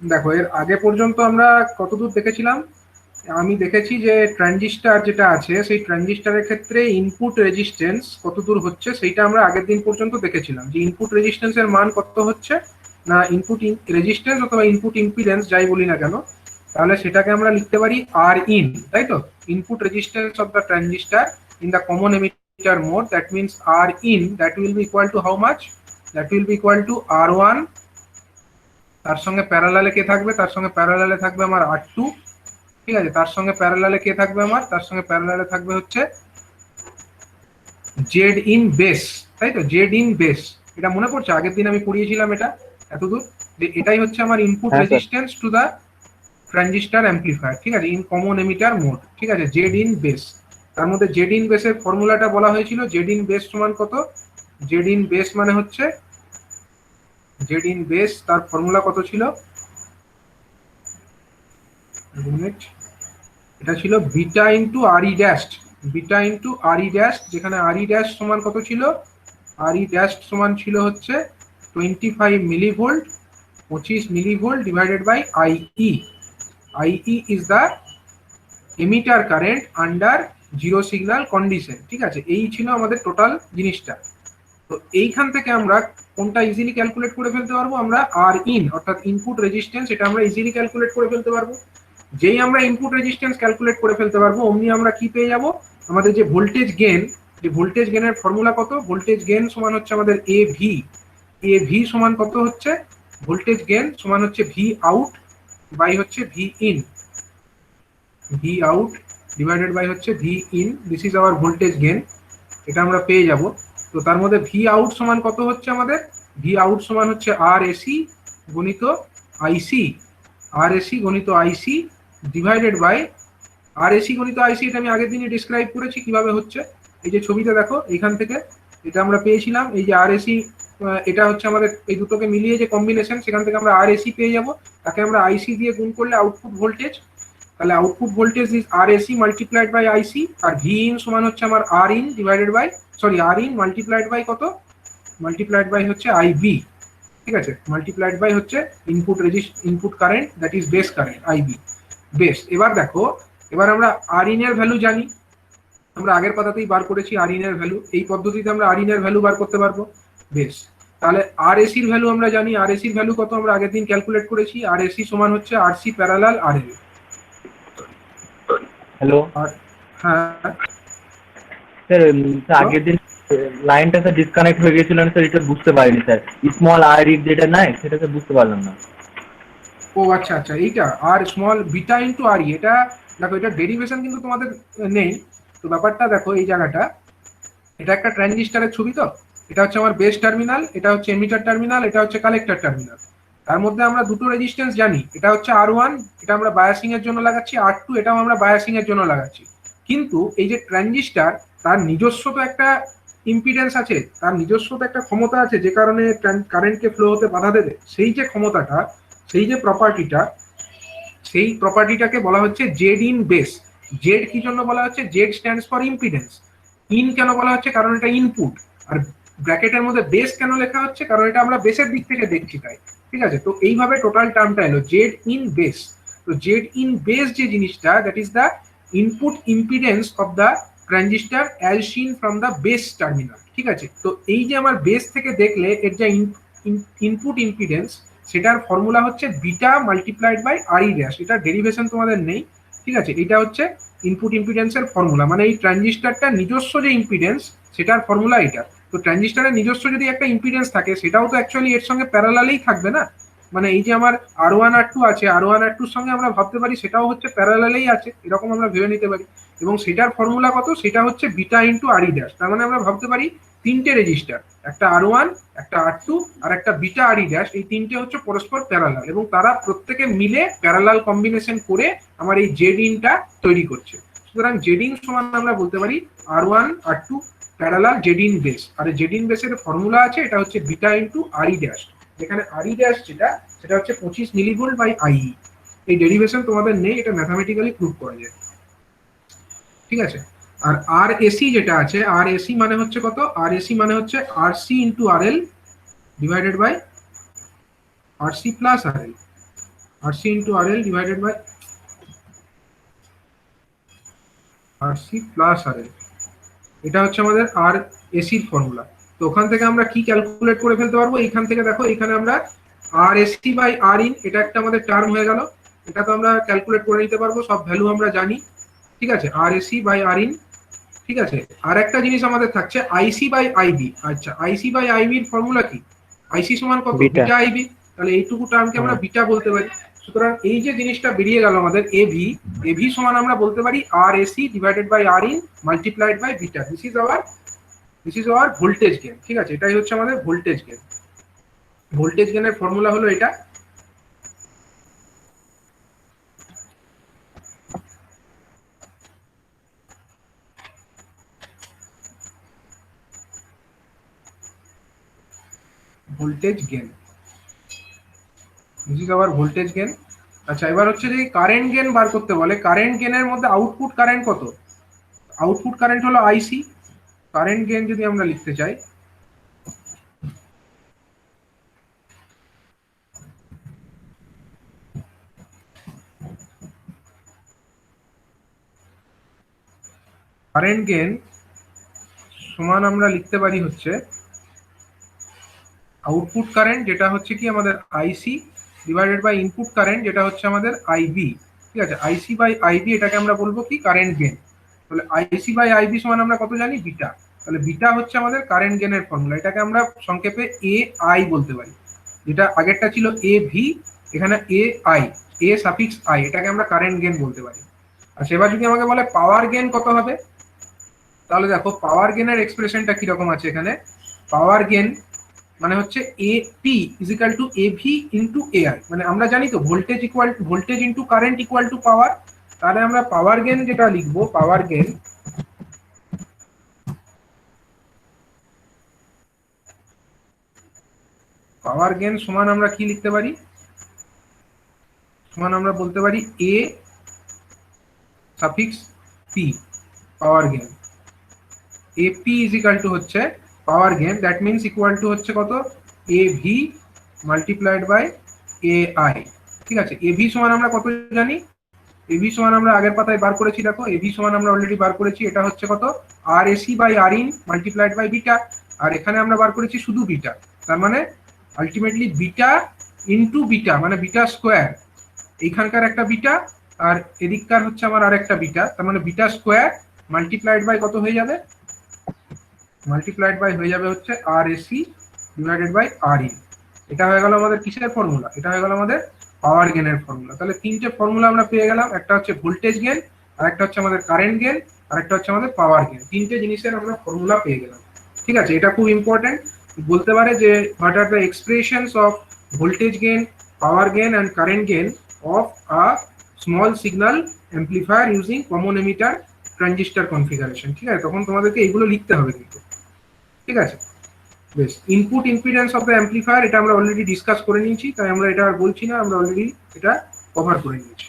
দেখো এর আগে পর্যন্ত আমরা কতদূর দেখেছিলাম, আমি দেখেছি যে ট্রানজিস্টর যেটা আছে সেই ট্রানজিস্টরের ক্ষেত্রে ইনপুট রেজিস্ট্যান্স কতদূর হচ্ছে সেইটা আমরা আগের দিন পর্যন্ত দেখেছিলাম, যে ইনপুট রেজিস্ট্যান্সের মান কত হচ্ছে না, ইনপুট রেজিস্ট্যান্স অথবা ইনপুট ইম্পিডেন্স যাই বলি না কেন, তাহলে সেটাকে আমরা লিখতে পারি আর ইন, তাই তো। Input resistance of the transistor in the common emitter mode, that means R in, that will be equal to how much, that will be equal to R one, তার সঙ্গে প্যারালালে কে থাকবে, তার সঙ্গে প্যারালালে থাকবে আমার আর টু, ঠিক আছে। তার সঙ্গে প্যারালালে কে থাকবে আমার, তার সঙ্গে প্যারালালে থাকবে হচ্ছে জেড ইন বেস, তাই তো, জেড ইন বেস। এটা মনে পড়ছে আগের দিন আমি পড়িয়েছিলাম এটা এতদূর, যে এটাই হচ্ছে আমার ইনপুট হ্যাঁ sir. Resistance to the transistor amplifier, ঠিক আছে, ইন কমন এমিটার মোড, ঠিক আছে, জেড ইন বেস। তার মধ্যে জেড ইন বেসের ফর্মুলাটা বলা হয়েছিল, জেড ইন বেস সমান কত, জেড ইন বেস মানে হচ্ছে, জেড ইন বেস তার ফর্মুলা কত ছিল, এটা ছিল beta into R E dash, beta into R E dash, যেখানে আর ই ড্যাশ সমান কত ছিল, আর ই ড্যাশ সমান ছিল হচ্ছে 25 millivolt, 25 millivolt divided by IE. IE is the emitter current under zero signal condition, ঠিক আছে। এই ছিল আমাদের টোটাল জিনিসটা। তো এইখান থেকে আমরা কোনটা ইজিলি ক্যালকুলেট করে ফেলতে পারবো, আমরা আর ইন অর্থাৎ ইনপুট রেজিস্ট্যান্স, এটা আমরা ইজিলি ক্যালকুলেট করে ফেলতে পারবো। যেই আমরা ইনপুট রেজিস্ট্যান্স ক্যালকুলেট করে ফেলতে পারবো অমনি আমরা কি পেয়ে যাব, আমাদের যে ভোল্টেজ গেন, যে ভোল্টেজ গেনের ফর্মুলা কত, ভোল্টেজ গেন সমান হচ্ছে আমাদের এ ভি, এ ভি সমান কত হচ্ছে, ভোল্টেজ গেন সমান হচ্ছে ভি আউট বাই হচ্ছে V in, V out divided by হচ্ছে V in, this is our voltage gain, এটা আমরা পেয়ে যাব। তো তার মধ্যে ভি আউট সমান কত হচ্ছে আমাদের, ভি আউট সমান হচ্ছে আর এসি গণিত আইসি, আর এসি গণিত IC divided by, R AC গণিত আইসি এটা আমি আগের দিনে ডিসক্রাইব করেছি কিভাবে হচ্ছে, এই যে ছবিতে দেখো এখান থেকে এটা আমরা পেয়েছিলাম, এই যে আর এসি, এটা হচ্ছে আমাদের এই দুটোকে মিলিয়ে যে কম্বিনেশন, সেখান থেকে আমরা আর এসি পেয়ে যাব, তাকে আমরা আইসি দিয়ে গুণ করলে আউটপুট ভোল্টেজ, তাহলে output voltage is R AC multiplied by IC, আর ভি ইন সমান হচ্ছে আমার R in divided by, sorry R in multiplied by কত, মাল্টিপ্লাইড বাই হচ্ছে আইবি, ঠিক আছে, মাল্টিপ্লাইড বাই হচ্ছে input input current, that is base current IB, base. এবার দেখো, এবার আমরা আর ইন এর ভ্যালু জানি, আমরা আগের পাতাতেই বার করেছি আর ইন এর ভ্যালু, এই পদ্ধতিতে আমরা আর ইন এর ভ্যালু বার করতে পারবো, বেশ। তাহলে আর এসির ভ্যালু আমরা জানি, আর এসির ভ্যালু কত আমরা আগের দিন ক্যালকুলেট করেছি, আর এসি সমান হচ্ছে আর সি প্যারালাল আর এল। হ্যালো হ্যাঁ স্যার, আগের দিন লাইনটা স্যার ডিসকানেক্ট হয়ে গেছিল না স্যার, এটা বুঝতে পারিনি স্যার, স্মল আর ইট যেটা নাই সেটাকে বুঝতে পারলাম না। ও আচ্ছা আচ্ছা, এইটা আর স্মল বিটা ইন্টু আর ই, এটা দেখো এটা ডেরিভেশন কিন্তু তোমাদের নেই। তো ব্যাপারটা দেখো এই জায়গাটা, এটা একটা ট্রানজিস্টরের ছবি, তো এটা হচ্ছে আমার বেস টার্মিনাল, এটা হচ্ছে এমিটার টার্মিনাল, এটা হচ্ছে কালেক্টর টার্মিনাল। তার মধ্যে আমরা দুটো রেজিস্ট্যান্স জানি, এটা হচ্ছে আর ওয়ান, এটা আমরা বায়াসিং এর জন্য লাগাচ্ছি, আর টু এটাও আমরা বায়াসিং এর জন্য লাগাচ্ছি। কিন্তু এই যে ট্রানজিস্টর, তার নিজস্ব তো একটা ইম্পিডেন্স আছে, তার নিজস্ব তো একটা ক্ষমতা আছে, যে কারণে কারেন্টকে ফ্লো হতে বাধা দেবে, সেই যে ক্ষমতাটা, সেই যে প্রপার্টিটা, সেই প্রপার্টিটাকে বলা হচ্ছে জেড ইন বেস। জেড কি জন্য বলা হচ্ছে, Z stands for impedance. In কেন বলা হচ্ছে, কারণ এটা ইনপুট। আর ব্র্যাকেটের মধ্যে বেস কেন লেখা হচ্ছে, কারণ এটা আমরা বেসের দিক থেকে দেখছি তাই, ঠিক আছে। তো এইভাবে টোটাল টার্মটা এলো জেড ইন বেস। তো জেড ইন বেস যে জিনিসটা, that is the input impedance of the transistor as seen from the base terminal, ঠিক আছে। তো এই যে আমার বেস থেকে দেখলে এর যে ইনপুট ইম্পিডেন্স, সেটার ফর্মুলা হচ্ছে beta multiplied by R E dash, এটা ডেরিভেশন তোমাদের নেই, ঠিক আছে। এটা হচ্ছে ইনপুট ইম্পিডেন্সের ফর্মুলা, মানে এই ট্রানজিস্টরটা নিজস্ব যে ইম্পিডেন্স সেটার ফর্মুলা এটা। তো ট্রানজিস্টরের নিজস্ব যদি একটা ইম্পিডেন্স থাকে, সেটাও তো অ্যাকচুয়ালি এর সঙ্গে প্যারালালেই থাকবে না, মানে এই যে আমার আর ওয়ান আর টু আছে, আর ওয়ান আর টুর সঙ্গে আমরা ভাবতে পারি সেটাও হচ্ছে প্যারালালেই আছে, এরকম আমরা ভেবে নিতে পারি। এবং সেটার ফর্মুলা কত, সেটা হচ্ছে beta into R E dash. তার মানে আমরা ভাবতে পারি তিনটে রেজিস্টার, একটা আর ওয়ান, একটা আর টু, আর একটা বিটা আর ই ড্যাশ, এই তিনটে হচ্ছে পরস্পর প্যারালাল, এবং তারা প্রত্যেকে মিলে প্যারালাল কম্বিনেশন করে আমার এই জেড ইনটা তৈরি করছে। সুতরাং জেড ইন সমান আমরা বলতে পারি R one R two parallel Z in base. আর জেড ইন বেসের ফর্মুলা আছে, এটা হচ্ছে beta into R E dash, যেখানে আর ই ড্যাশ যেটা, সেটা হচ্ছে 25 মিলিভোল্ট বাই আইই। এই ডেরিভেশন তোমাদের নেই, এটা ম্যাথামেটিক্যালি প্রুভ করা যায়, ঠিক আছে। আর আর এসি যেটা আছে, আর এসি মানে হচ্ছে কত, আর এসি মানে হচ্ছে R C into R L divided by R C plus R L, RC into RL divided by RC plus RL, এটা হচ্ছে আমাদের আর এসির ফর্মুলা। তো ওখান থেকে আমরা কি ক্যালকুলেট করে ফেলতে পারবো, এইখান থেকে দেখো এখানে আমরা আর এসি বাই আর ইন, এটা একটা আমাদের টার্ম হয়ে গেল, এটা তো আমরা ক্যালকুলেট করে নিতে পারবো, সব ভ্যালু আমরা জানি, ঠিক আছে, আর এসি বাই আর ইন। ঠিক আছে, আর একটা জিনিস আমাদের থাকছে আইসি বাই আইবি। আচ্ছা, আইসি বাই আইবির ফর্মুলা কি? আইসি সমান কত? বিটা। Beta IB. তাহলে এইটুকু টার্মকে আমরা বিটা বলতে পারি। সুতরাং এই যে জিনিসটা বেরিয়ে গেল আমাদের এভি, এভি সমান আমরা বলতে পারি R C divided by R in multiplied by beta. This is our voltage gain. ঠিক আছে, এটাই হচ্ছে আমাদের ভোল্টেজ গেন। ভোল্টেজ গেনের ফর্মুলা হলো এটা। Voltage gain, this is our voltage gain. আচ্ছা, এবার হচ্ছে যে কারেন্ট গেন বার করতে বলে, কারেন্ট গেনের মধ্যে আউটপুট কারেন্ট কত? আউটপুট কারেন্ট হলো আইসি। কারেন্ট গেন যদি আমরা লিখতে চাই, কারেন্ট গেন সমান আমরা লিখতে পারি হচ্ছে আউটপুট কারেন্ট, যেটা হচ্ছে কি আমাদের আইসি, ডিভাইডেড বাই ইনপুট কারেন্ট, যেটা হচ্ছে আমাদের আইবি। ঠিক আছে, আইসি বাই আইবি, এটাকে আমরা বলবো কি? Current gain. তাহলে আইসি বাই আইবি সমান আমরা কত জানি? বিটা। তাহলে বিটা হচ্ছে আমাদের কারেন্ট গেনের ফর্মুলা, এটাকে আমরা সংক্ষেপে এ আই বলতে পারি। যেটা আগেরটা ছিল এ ভি, এখানে A I, A suffix I, এটাকে আমরা কারেন্ট গেন বলতে পারি। আচ্ছা, এবার যদি আমাকে বলে পাওয়ার গেন কত হবে, তাহলে দেখো পাওয়ার গেনের এক্সপ্রেশনটা কিরকম আছে এখানে। পাওয়ার গেন মানে হচ্ছে A P is equal to A V into A I. মানে আমরা জানি তো voltage equal voltage into current equal to power. তাহলে আমরা পাওয়ার গেন যেটা লিখবো, পাওয়ার গেন সমান আমরা কি লিখতে পারি? সমান আমরা বলতে পারি A suffix P, power gain. AP is equal to হচ্ছে power gain, that means equal to হচ্ছে কত? A V multiplied by A I. ঠিক আছে, এভি সমান আমরা কত জানি? এভি সমান আমরা আগের পাতায় বার করেছি, দেখো এভি সমান আমরা অলরেডি বার করেছি, এটা হচ্ছে কত? R C by R in multiplied by beta. আর এখানে আমরা বার করেছি শুধু বিটা, তার মানে আলটিমেটলি বিটা ইন্টু বিটা মানে বিটা স্কোয়ার। এইখানকার একটা বিটা আর এদিককার হচ্ছে আমার আর একটা বিটা, তার মানে বিটা স্কোয়ার মাল্টিপ্লাইড বাই কত হয়ে যাবে? মাল্টিপ্লাইড বাই হয়ে যাবে হচ্ছে আর এসি ডিভাইডেড বাই আর ই। এটা হয়ে গেল আমাদের কিসের ফর্মুলা? এটা হয়ে গেল আমাদের পাওয়ার গেনের ফর্মুলা। তাহলে তিনটে ফর্মুলা আমরা পেয়ে গেলাম, একটা হচ্ছে ভোল্টেজ গেন, আর একটা হচ্ছে আমাদের কারেন্ট গেন, আর একটা হচ্ছে আমাদের পাওয়ার গেন। তিনটে জিনিসের আমরা ফর্মুলা পেয়ে গেলাম। ঠিক আছে, এটা খুব ইম্পর্টেন্ট। বলতে পারে যে what are the expressions of voltage gain, power gain and current gain of a small signal amplifier using common emitter transistor configuration. ঠিক আছে, তখন তোমাদেরকে এইগুলো লিখতে হবে কিন্তু। ঠিক আছে, বেশ। Input impedance of the amplifier, এটা আমরা অলরেডি ডিসকাস করে নিয়েছি, তাই আমরা এটা আর বলছি না, আমরা অলরেডি এটা কভার করে নিয়েছি।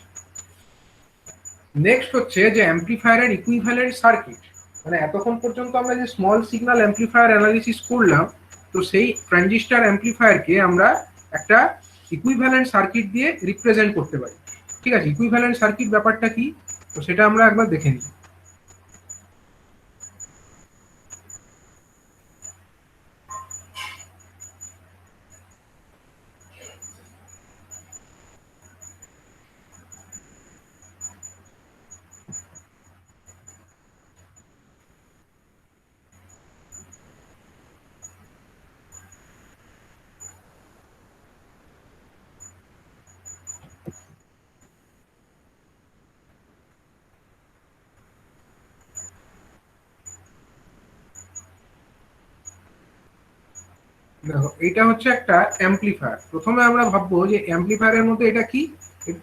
নেক্সট হচ্ছে যে অ্যাম্পলিফায়ারের ইকুইভ্যালেন্ট সার্কিট। মানে এতক্ষণ পর্যন্ত আমরা যে স্মল সিগন্যাল অ্যাম্পলিফায়ার অ্যানালিসিস করলাম, তো সেই ট্রানজিস্টর অ্যাম্পলিফায়ারকে আমরা একটা ইকুইভ্যালেন্ট সার্কিট দিয়ে রিপ্রেজেন্ট করতে পারি। ঠিক আছে, ইকুইভ্যালেন্ট সার্কিট ব্যাপারটা কি, তো সেটা আমরা একবার দেখে নিই। দেখো, এটা হচ্ছে একটা অ্যাম্পলিফায়ার। প্রথমে আমরা ভাববো যে অ্যাম্পলিফায়ারের মধ্যে এটা কি,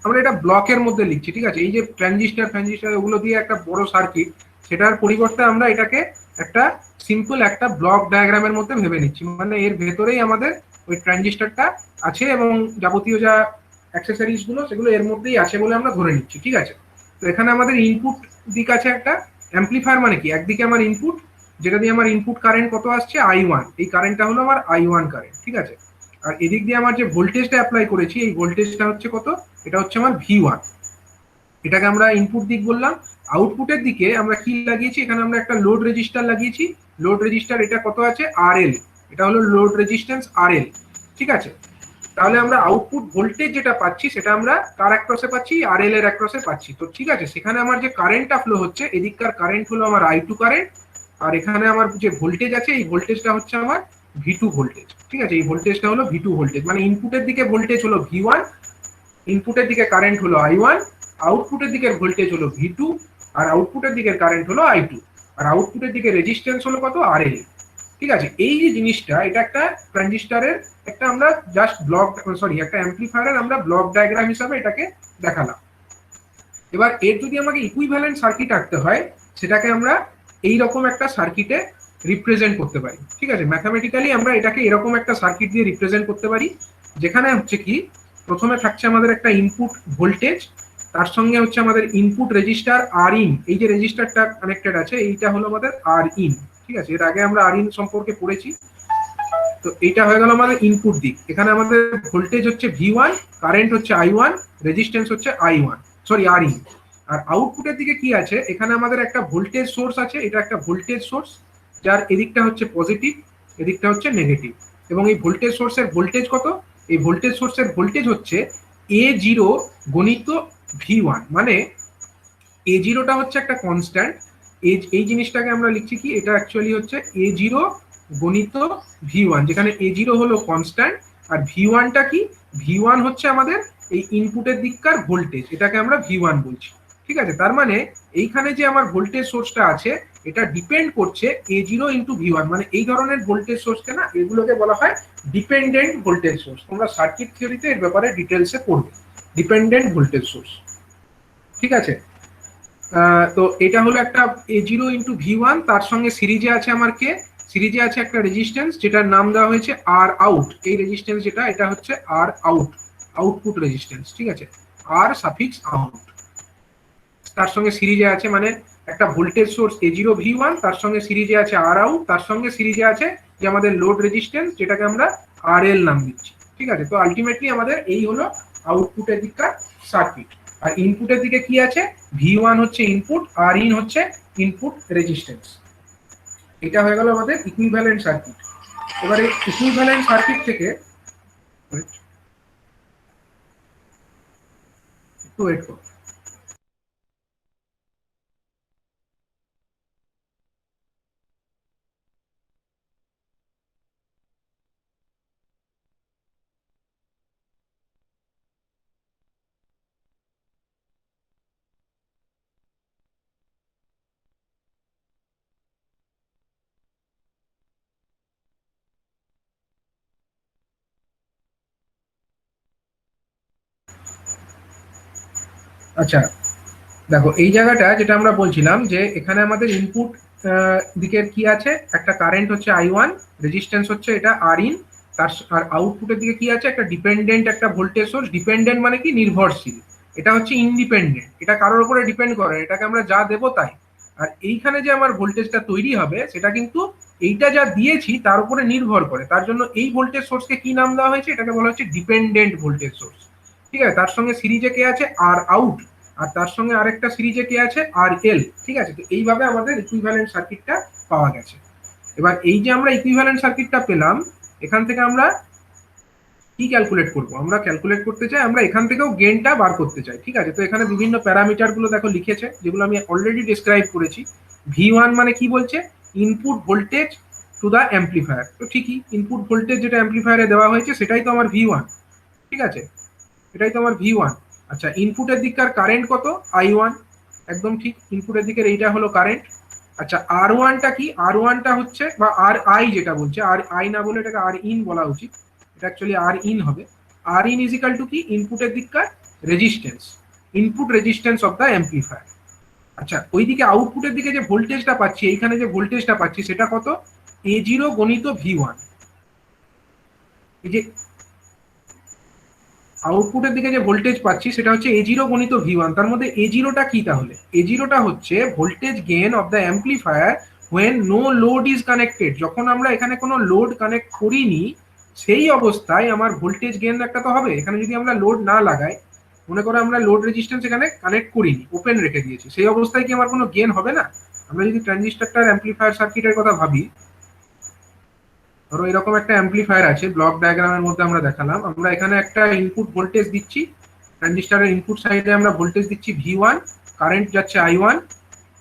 আমরা এটা ব্লকের মধ্যে লিখছি। ঠিক আছে, এই যে ট্রানজিস্টার ওগুলো দিয়ে একটা বড় সার্কিট, সেটার পরিবর্তে আমরা এটাকে একটা সিম্পল একটা ব্লক ডায়াগ্রামের মধ্যে ভেবে নিচ্ছি। মানে এর ভেতরেই আমাদের ওই ট্রানজিস্টারটা আছে এবং যাবতীয় যা অ্যাক্সেসরিজ গুলো সেগুলো এর মধ্যেই আছে বলে আমরা ধরে নিচ্ছি। ঠিক আছে, তো এখানে আমাদের ইনপুট দিক আছে একটা। অ্যাম্পলিফায়ার মানে কি, একদিকে আমার ইনপুট, যেটা দিয়ে আমার ইনপুট কারেন্ট কত আসছে? I1। এই কারেন্টটা হলো আমার I1 কারেন্ট। ঠিক আছে, আর এদিক দিয়ে আমার যে ভোল্টেজটা অ্যাপ্লাই করেছি, এই ভোল্টেজটা হচ্ছে কত? এটা হচ্ছে আমার V1, এটাকে আমরা ইনপুট দিক বললাম। আউটপুটের দিকে আমরা কি লাগিয়েছি, এখানে আমরা একটা লোড রেজিস্টার লাগিয়েছি। লোড রেজিস্টার এটা কত আছে, RL, এটা হলো লোড রেজিস্ট্যান্স RL, ঠিক আছে। তাহলে আমরা আউটপুট ভোল্টেজ যেটা পাচ্ছি সেটা আমরা কার অ্যাক্রসে পাচ্ছি, RL এর অ্যাক্রসে পাচ্ছি। তো ঠিক আছে, সেখানে আমার যে কারেন্টটা ফ্লো হচ্ছে, এদিককার কারেন্ট হলো আমার I2 কারেন্ট, আর এখানে আমার যে ভোল্টেজ আছে এই ভোল্টেজটা হচ্ছে আমার V2 ভোল্টেজ, ঠিক আছে। এই ভোল্টেজটা হলো V2 ভোল্টেজ, মানে ইনপুটের দিকে ভোল্টেজ হলো V1, ইনপুটের দিকে কারেন্ট হলো I1, আউটপুটের দিকের ভোল্টেজ হলো V2, আর আউটপুটের দিকের কারেন্ট হলো I2, আর আউটপুটের দিকে রেজিস্ট্যান্স হলো কত, RL, ঠিক আছে। এই যে জিনিসটা, এটা একটা ট্রানজিস্টরের একটা আমরা জাস্ট ব্লক, সরি একটা অ্যাম্পলিফায়ারের আমরা ব্লক ডায়াগ্রাম হিসাবে এটাকে দেখালাম। এবার এর যদি আমাকে ইকুইভ্যালেন্ট সার্কিট আঁকতে হয়, সেটাকে আমরা এই রকম একটা সার্কিটে রিপ্রেজেন্ট করতে পারি, ঠিক আছে। ম্যাথামেটিক্যালি আমরা এটাকে এরকম একটা সার্কিট দিয়ে রিপ্রেজেন্ট করতে পারি, যেখানে হচ্ছে কি প্রথমে থাকছে আমাদের একটা ইনপুট ভোল্টেজ, তার সঙ্গে হচ্ছে আমাদের ইনপুট রেজিস্টার Rin, এই যে রেজিস্টারটা কানেক্টেড আছে এইটা হলো আমাদের Rin, ঠিক আছে। এর আগে আমরা Rin সম্পর্কে পড়েছি। তো এইটা হয়ে গেল আমাদের ইনপুট দিক। এখানে আমাদের ভোল্টেজ হচ্ছে V1, কারেন্ট হচ্ছে I1, রেজিস্ট্যান্স হচ্ছে I1, সরি Rin। আর আউটপুটের দিকে কি আছে, এখানে আমাদের একটা ভোল্টেজ সোর্স আছে, এটা একটা ভোল্টেজ সোর্স, যার এদিকটা হচ্ছে পজিটিভ, এদিকটা হচ্ছে নেগেটিভ। এবং এই ভোল্টেজ সোর্সের ভোল্টেজ কত, এই ভোল্টেজ সোর্সের ভোল্টেজ হচ্ছে A0 গণিত V1, মানে A0টা হচ্ছে একটা কনস্ট্যান্ট। এই জিনিসটাকে আমরা লিখছি কি, এটা অ্যাকচুয়ালি হচ্ছে A0 গণিত V1, যেখানে A0 হলো কনস্ট্যান্ট, আর V1টা কি, V1 হচ্ছে আমাদের এই ইনপুটের দিককার ভোল্টেজ, এটাকে আমরা V1 বলছি, ঠিক আছে। তার মানে এইখানে যে আমার ভোল্টেজ সোর্সটা আছে এটা ডিপেন্ড করছে A0 ইন্টু V1, মানে এই ধরনের ভোল্টেজ সোর্সকে না, এগুলোকে বলা হয় ডিপেন্ডেন্ট ভোল্টেজ সোর্স। তোমরা সার্কিট থিওরিতে এর ব্যাপারে ডিটেলসে পড়বে, ডিপেন্ডেন্ট ভোল্টেজ সোর্স, ঠিক আছে। তো এটা হলো একটা A0 ইন্টু V1, তার সঙ্গে সিরিজে আছে আমার কে, সিরিজে আছে একটা রেজিস্ট্যান্স যেটার নাম দেওয়া হয়েছে R আউট। এই রেজিস্ট্যান্স যেটা, এটা হচ্ছে R আউট, আউটপুট রেজিস্ট্যান্স, ঠিক আছে, R সাফিক্স আউট। তার সঙ্গে সিরিজে আছে মানে একটা ভোল্টেজ সোর্স A0 V1, তার সঙ্গে সিরিজে আছে R আউট, তার সঙ্গে সিরিজে আছে যে আমাদের লোড রেজিস্ট্যান্স যেটাকে আমরা RL নাম দিচ্ছি, ঠিক আছে। তো আলটিমেটলি আমাদের এই হলো আউটপুটের দিককার সার্কিট। আর ইনপুটের দিকে কি আছে, V1 হচ্ছে ইনপুট, Rin হচ্ছে ইনপুট রেজিস্ট্যান্স। এটা হয়ে গেল আমাদের ইকুইভ্যালেন্ট সার্কিট। এবারে ইকুইভ্যালেন্ট সার্কিট থেকে একটু ওয়েট করো। আচ্ছা দেখো, এই জায়গাটা যেটা আমরা বলছিলাম যে এখানে আমাদের ইনপুট দিকের কি আছে, একটা কারেন্ট হচ্ছে I1, রেজিস্ট্যান্স হচ্ছে এটা Rin, তার আর আউটপুটের দিকে কি আছে, একটা ডিপেন্ডেন্ট একটা ভোল্টেজ সোর্স। ডিপেন্ডেন্ট মানে কি, নির্ভরশীল। এটা হচ্ছে ইন্ডিপেন্ডেন্ট, এটা কারোর উপরে ডিপেন্ড করে, এটাকে আমরা যা দেবো তাই। আর এইখানে যে আমার ভোল্টেজটা তৈরি হবে সেটা কিন্তু এইটা যা দিয়েছি তার উপরে নির্ভর করে। তার জন্য এই ভোল্টেজ সোর্সকে কি নাম দেওয়া হয়েছে, এটাকে বলা হচ্ছে ডিপেন্ডেন্ট ভোল্টেজ সোর্স, ঠিক আছে। তার সঙ্গে সিরিজে কে আছে, R আউট, আর তার সঙ্গে আরেকটা সিরিজে কে আছে, RL, ঠিক আছে। তো এইভাবে আমাদের ইকুইভ্যালেন্ট সার্কিটটা পাওয়া গেছে। এবার এই যে আমরা ইকুইভ্যালেন্ট সার্কিটটা পেলাম, এখান থেকে আমরা কি ক্যালকুলেট করব, আমরা ক্যালকুলেট করতে চাই, আমরা এখান থেকেও গেইনটা বার করতে চাই, ঠিক আছে। তো এখানে বিভিন্ন প্যারামিটার গুলো দেখো লিখেছে, যেগুলো আমি অলরেডি ডিসক্রাইব করেছি। V1 মানে কি বলছে, input voltage to the amplifier. তো ঠিকই, ইনপুট ভোল্টেজ যেটা অ্যাম্পলিফায়ারে দেওয়া হয়েছে সেটাই তো আমার V1, ঠিক আছে, এটাই তো আমার V1। আচ্ছা, ইনপুটের দিককার কারেন্ট কত, I1, একদম ঠিক, ইনপুটের দিকের এইটা হলো কারেন্ট। আচ্ছা, R1টা কি, R1টা হচ্ছে বা RI যেটা বলছে, RI না বলে এটাকে Rin বলা উচিত, এটা অ্যাকচুয়ালি Rin হবে। Rin ইজ ইকাল টু কি, ইনপুটের দিককার resistance, input resistance of the amplifier. আচ্ছা, ওইদিকে আউটপুটের দিকে যে ভোল্টেজটা পাচ্ছি, এইখানে যে ভোল্টেজটা পাচ্ছি সেটা কত, A0 গণিত V1। এই যে আউটপুটের দিকে যে ভোল্টেজ পাচ্ছি সেটা হচ্ছে A0 গণিত V1। তার মধ্যে A0টা কি, তাহলে A0টা হচ্ছে voltage gain of the amplifier when no load is connected। যখন আমরা এখানে কোনো লোড কানেক্ট করিনি সেই অবস্থায় আমার ভোল্টেজ গেইন একটা তো হবে। এখানে যদি আমরা লোড না লাগাই, মনে করো আমরা লোড রেজিস্ট্যান্স এখানে কানেক্ট করিনি, ওপেন রেখে দিয়েছি, সেই অবস্থায় কি আমার কোনো গেন হবে না? আমরা যদি ট্রানজিস্টরটার অ্যাম্পলিফায়ার সার্কিটের কথা ভাবি, ধরো এরকম একটা অ্যাম্পলিফায়ার আছে, ব্লক ডায়াগ্রামের মধ্যে আমরা দেখালাম, আমরা এখানে একটা ইনপুট ভোল্টেজ দিচ্ছি, ট্রানজিস্টরের ইনপুট সাইডে আমরা ভোল্টেজ দিচ্ছি V1, কারেন্ট যাচ্ছে I1।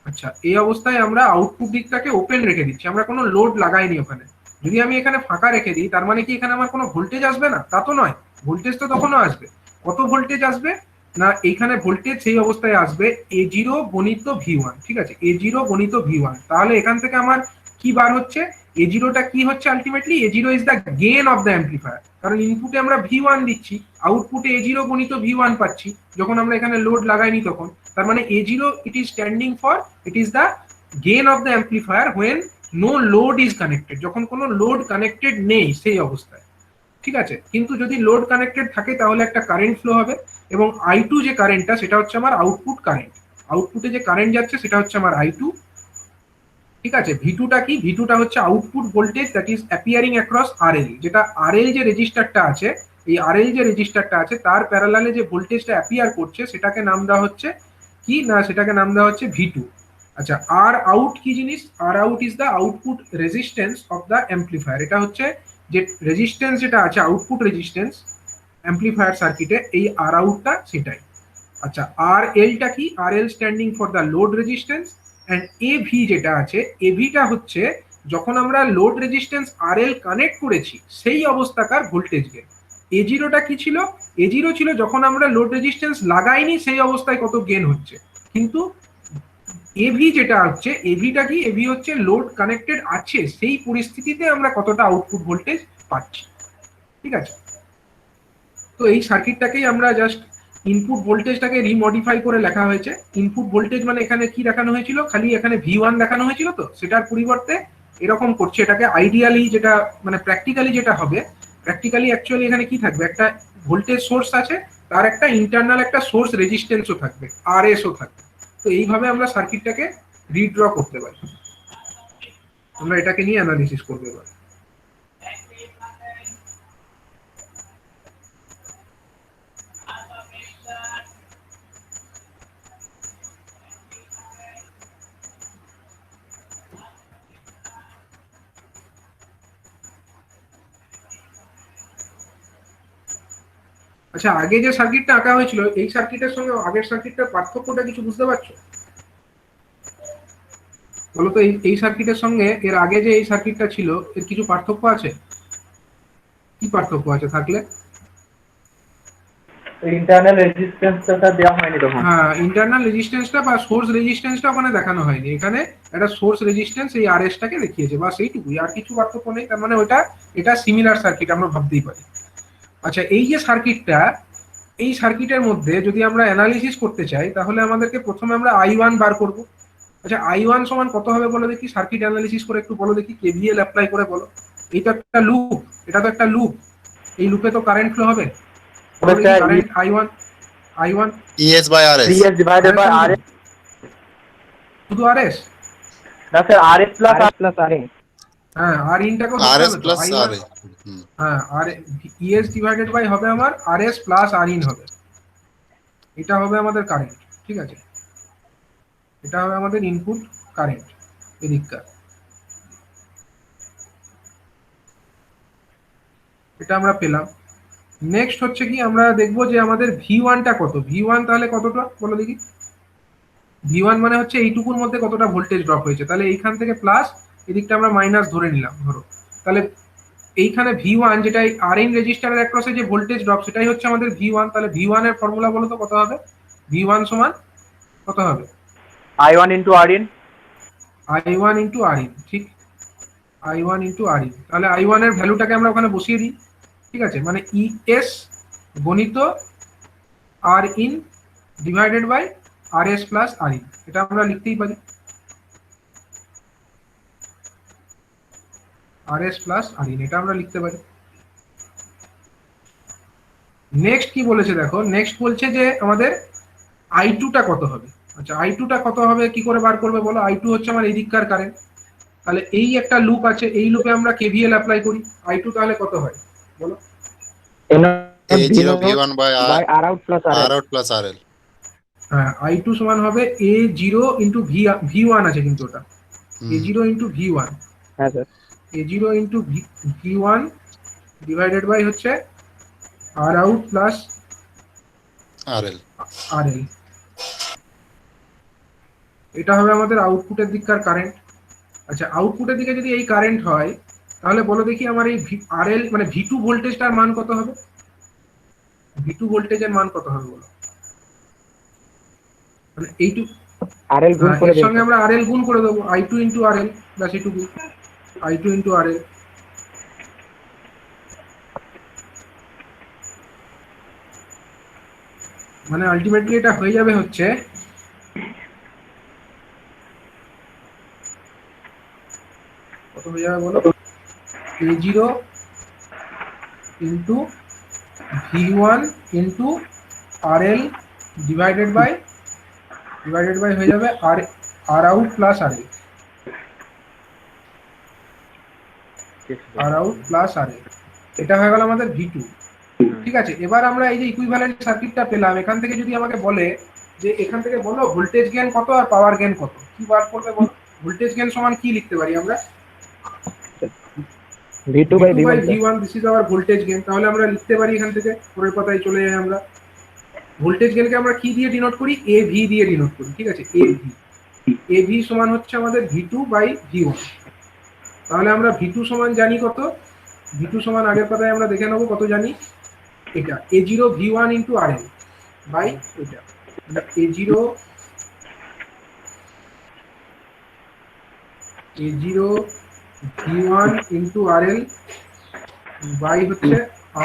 আচ্ছা, এই অবস্থায় আমরা আউটপুট দিকটাকে ওপেন রেখে দিচ্ছি, আমরা কোনো লোড লাগাইনি ওখানে। যদি আমি এখানে ফাঁকা রেখে দিই, তার মানে কি এখানে আমার কোনো ভোল্টেজ আসবে না? তা তো নয়, ভোল্টেজ তো তখনও আসবে। কত ভোল্টেজ আসবে না, এইখানে ভোল্টেজ সেই অবস্থায় আসবে A0 গণিত V1, ঠিক আছে, A0 গণিত V1। তাহলে এখান থেকে আমার কি বার হচ্ছে? A0টা কি হচ্ছে ultimately? A0 is the gain of the amplifier, কারণ ইনপুটে আমরা V1 দিচ্ছি, আউটপুটে A0 গণিত V1 পাচ্ছি, যখন আমরা এখানে লোড লাগাইনি তখন। তার মানে A0 it is standing for, it is the gain of the amplifier when no load is connected, যখন কোনো লোড কানেক্টেড নেই সেই অবস্থায়, ঠিক আছে। কিন্তু যদি লোড কানেক্টেড থাকে তাহলে একটা কারেন্ট ফ্লো হবে, এবং I2 যে কারেন্টটা সেটা হচ্ছে আমার আউটপুট কারেন্ট, আউটপুটে যে কারেন্ট যাচ্ছে সেটা হচ্ছে আমার I2, ঠিক আছে। V2টা কি? V2টা হচ্ছে output voltage that is appearing across RL, যেটা RL যে রেজিস্টারটা আছে, এই RL যে রেজিস্টারটা আছে তার প্যারালালে যে ভোল্টেজটা অ্যাপিয়ার করছে সেটাকে নাম দেওয়া হচ্ছে কি না, সেটাকে নাম দেওয়া হচ্ছে V2। আচ্ছা, আর আউট কি জিনিস? R out is the output resistance of the amplifier, এটা হচ্ছে যে রেজিস্ট্যান্স যেটা আছে, আউটপুট রেজিস্ট্যান্স অ্যাম্পলিফায়ার সার্কিটে, এই আর আউটটা সেটাই। আচ্ছা, আর এলটা কি? R L standing for the load resistance, and AV যেটা আছে, এভিটা হচ্ছে যখন আমরা load resistance R L connect করেছি সেই অবস্থাকার ভোল্টেজ গেন। A0টা কি ছিল? A0 ছিল যখন আমরা লোড রেজিস্ট্যান্স লাগাইনি সেই অবস্থায় কত গেন হচ্ছে। কিন্তু এভি যেটা হচ্ছে, এভিটা কি? এভি হচ্ছে লোড কানেক্টেড আছে সেই পরিস্থিতিতে আমরা কতটা আউটপুট ভোল্টেজ পাচ্ছি, ঠিক আছে। তো এই সার্কিটটাকেই আমরা জাস্ট ইনপুট ভোল্টেজটাকে রিমডিফাই করে লেখা হয়েছে। ইনপুট ভোল্টেজ মানে এখানে কি দেখানো হয়েছিল? খালি এখানে V1 দেখানো হয়েছিল, তো সেটার পরিবর্তে এরকম করছে এটাকে। আইডিয়ালি যেটা মানে প্র্যাকটিক্যালি যেটা হবে, প্র্যাকটিক্যালি অ্যাকচুয়ালি এখানে কি থাকবে? একটা ভোল্টেজ সোর্স আছে, তার একটা ইন্টারনাল একটা সোর্স রেজিস্ট্যান্সও থাকবে, RSও থাকবে। তো এইভাবে আমরা সার্কিটটাকে রিড্র করতে পারি। আমরা এটাকে নিয়ে অ্যানালিসিস করবো এবার। আচ্ছা, আগে যে সার্কিটটা আঁকা হয়েছিল এই সার্কিটের সঙ্গে আগের সার্কিটটার পার্থক্যটা কিছু বুঝতে পারছো? বলো তো, এই সার্কিটের সঙ্গে এর আগে যে এই সার্কিটটা ছিল এর কিছু পার্থক্য আছে? কি পার্থক্য আছে থাকলে? ইন্টারনাল রেজিস্ট্যান্সটা দেওয়া হয়নি তখন। হ্যাঁ, ইন্টারনাল রেজিস্ট্যান্সটা বা সোর্স রেজিস্ট্যান্সটা ওখানে দেখানো হয়নি, এখানে একটা সোর্স রেজিস্ট্যান্স এই আরএসটাকে দেখিয়েছে, বা সেইটুকুই, আর কিছু পার্থক্য নেই। তার মানে ওটা এটা সিমিলার সার্কিট আমরা ভাবতেই পারি। আচ্ছা, এই যে সার্কিটটা, এই সার্কিটের মধ্যে যদি আমরা অ্যানালিসিস করতে চাই তাহলে আমাদেরকে প্রথমে আমরা I1 বার করব। আচ্ছা, I1 সমান কত হবে বলো দেখি? সার্কিট অ্যানালিসিস করে একটু বলো দেখি, KVL অ্যাপ্লাই করে বলো। এই তো একটা লুপ, এটা তো একটা লুপ, এই লুপে তো কারেন্ট ফ্লো হবে। Current I1 ES by RS. ES divided by RS, শুধু RS? না স্যার RS plus RA। হ্যাঁ, আর ইনটাকে RS plus RA. হ্যাঁ, আর ES ডিভাইডেড বাই হবে আমার RS প্লাস আর ইন হবে, এটা হবে আমাদের কারেন্ট, ঠিক আছে। এটা হবে আমাদের ইনপুট কারেন্ট এদিককার, এটা আমরা পেলাম। নেক্সট হচ্ছে কি, আমরা দেখবো যে আমাদের V1টা কত। V1 তাহলে কতটা বলো দেখি? V1 মানে হচ্ছে এইটুকুর মধ্যে কতটা ভোল্টেজ ড্রপ হয়েছে, তাহলে এইখান থেকে প্লাস, এদিকটা আমরা মাইনাস ধরে নিলাম ধরো। তাহলে এইখানে V1 যেটা আর ইন রেজিস্টারের অ্যাক্রসে যে ভোল্টেজ ড্রপ সেটাই হচ্ছে আমাদের V1। তাহলে V1 এর ফর্মুলা বলো তো কত হবে? V1 সমান কত হবে? I1 into RN। I1 into R in, ঠিক, I1 ইন্টু আর ইন। তাহলে I1 এর ভ্যালুটাকে আমরা ওখানে বসিয়ে দিই, ঠিক আছে। মানে ES গণিত R in divided by RS plus R in, এটা আমরা লিখতেই পারি, RS প্লাস আর ইন, এটা আমরা লিখতে পারি। নেক্সট কি বলেছে দেখো, নেক্সট বলছে যে আমাদের I2টা কত হবে। আচ্ছা, I2টা কত হবে কি করে বার করবে বলো? I2 হচ্ছে আমার এই দিককার কারেন্ট, তাহলে এই একটা লুপ আছে, এই লুপে আমরা KVL অ্যাপ্লাই করি, I2 তাহলে কত হয় বলো? A0 V1 by by R out plus R R out plus RL. হ্যাঁ, I2 সমান হবে A0 ইন্টু V1 আছে কিন্তু ওটা A0 ইন্টু V1, হ্যাঁ sir A0 into V1 divided by হচ্ছে R out plus RL. RL। এটা হবে আমাদের আউটপুটের দিককার কারেন্ট। আচ্ছা, আউটপুটের দিকে যদি এই কারেন্ট হয় তাহলে বলো দেখি আমার এই RL মানে V2 ভোল্টেজটার মান কত হবে? V2 ভোল্টেজের মান কত হবে বলো? মানে এইটু আরএল গুণ করে এর সঙ্গে আমরা RL গুণ করে দেবো, I2 ইন্টু RL ব্যাস এইটুকু, I2 ইন্টু RL। মানে আলটিমেটলি এটা হয়ে যাবে হচ্ছে কত হয়ে যাবে বলো? A0 into V1 into RL divided by হয়ে যাবে R out plus RL, R out plus RL। এটা হয়ে গেল আমাদের V2। ঠিক আছে, এবার আমরা এই যে ইকুইভ্যালেন্ট সার্কিটটা পেলাম, এখান থেকে যদি আমাকে বলে যে এখান থেকে বলো ভোল্টেজ গেইন কত আর পাওয়ার গেইন কত, কি বার করবে বলো? ভোল্টেজ গেইন সমান কি লিখতে পারি আমরা? V2 by V1 V1, this is our voltage gain. তাহলে আমরা লিখতে পারি এখান থেকে, পরের পাতায় চলে যাই আমরা। ভোল্টেজ গেইনকে আমরা কি দিয়ে ডিনোট করি? AV দিয়ে ডিনোট করি। ঠিক আছে, AV সমান হচ্ছে আমাদের V2 বাই V1। তাহলে আমরা V2 সমান জানি কত? V2 সমান আগের পাতায় আমরা দেখে নেবো কত জানি। এটা A0 V1 into RL by এটা A0 V1 into RL by হচ্ছে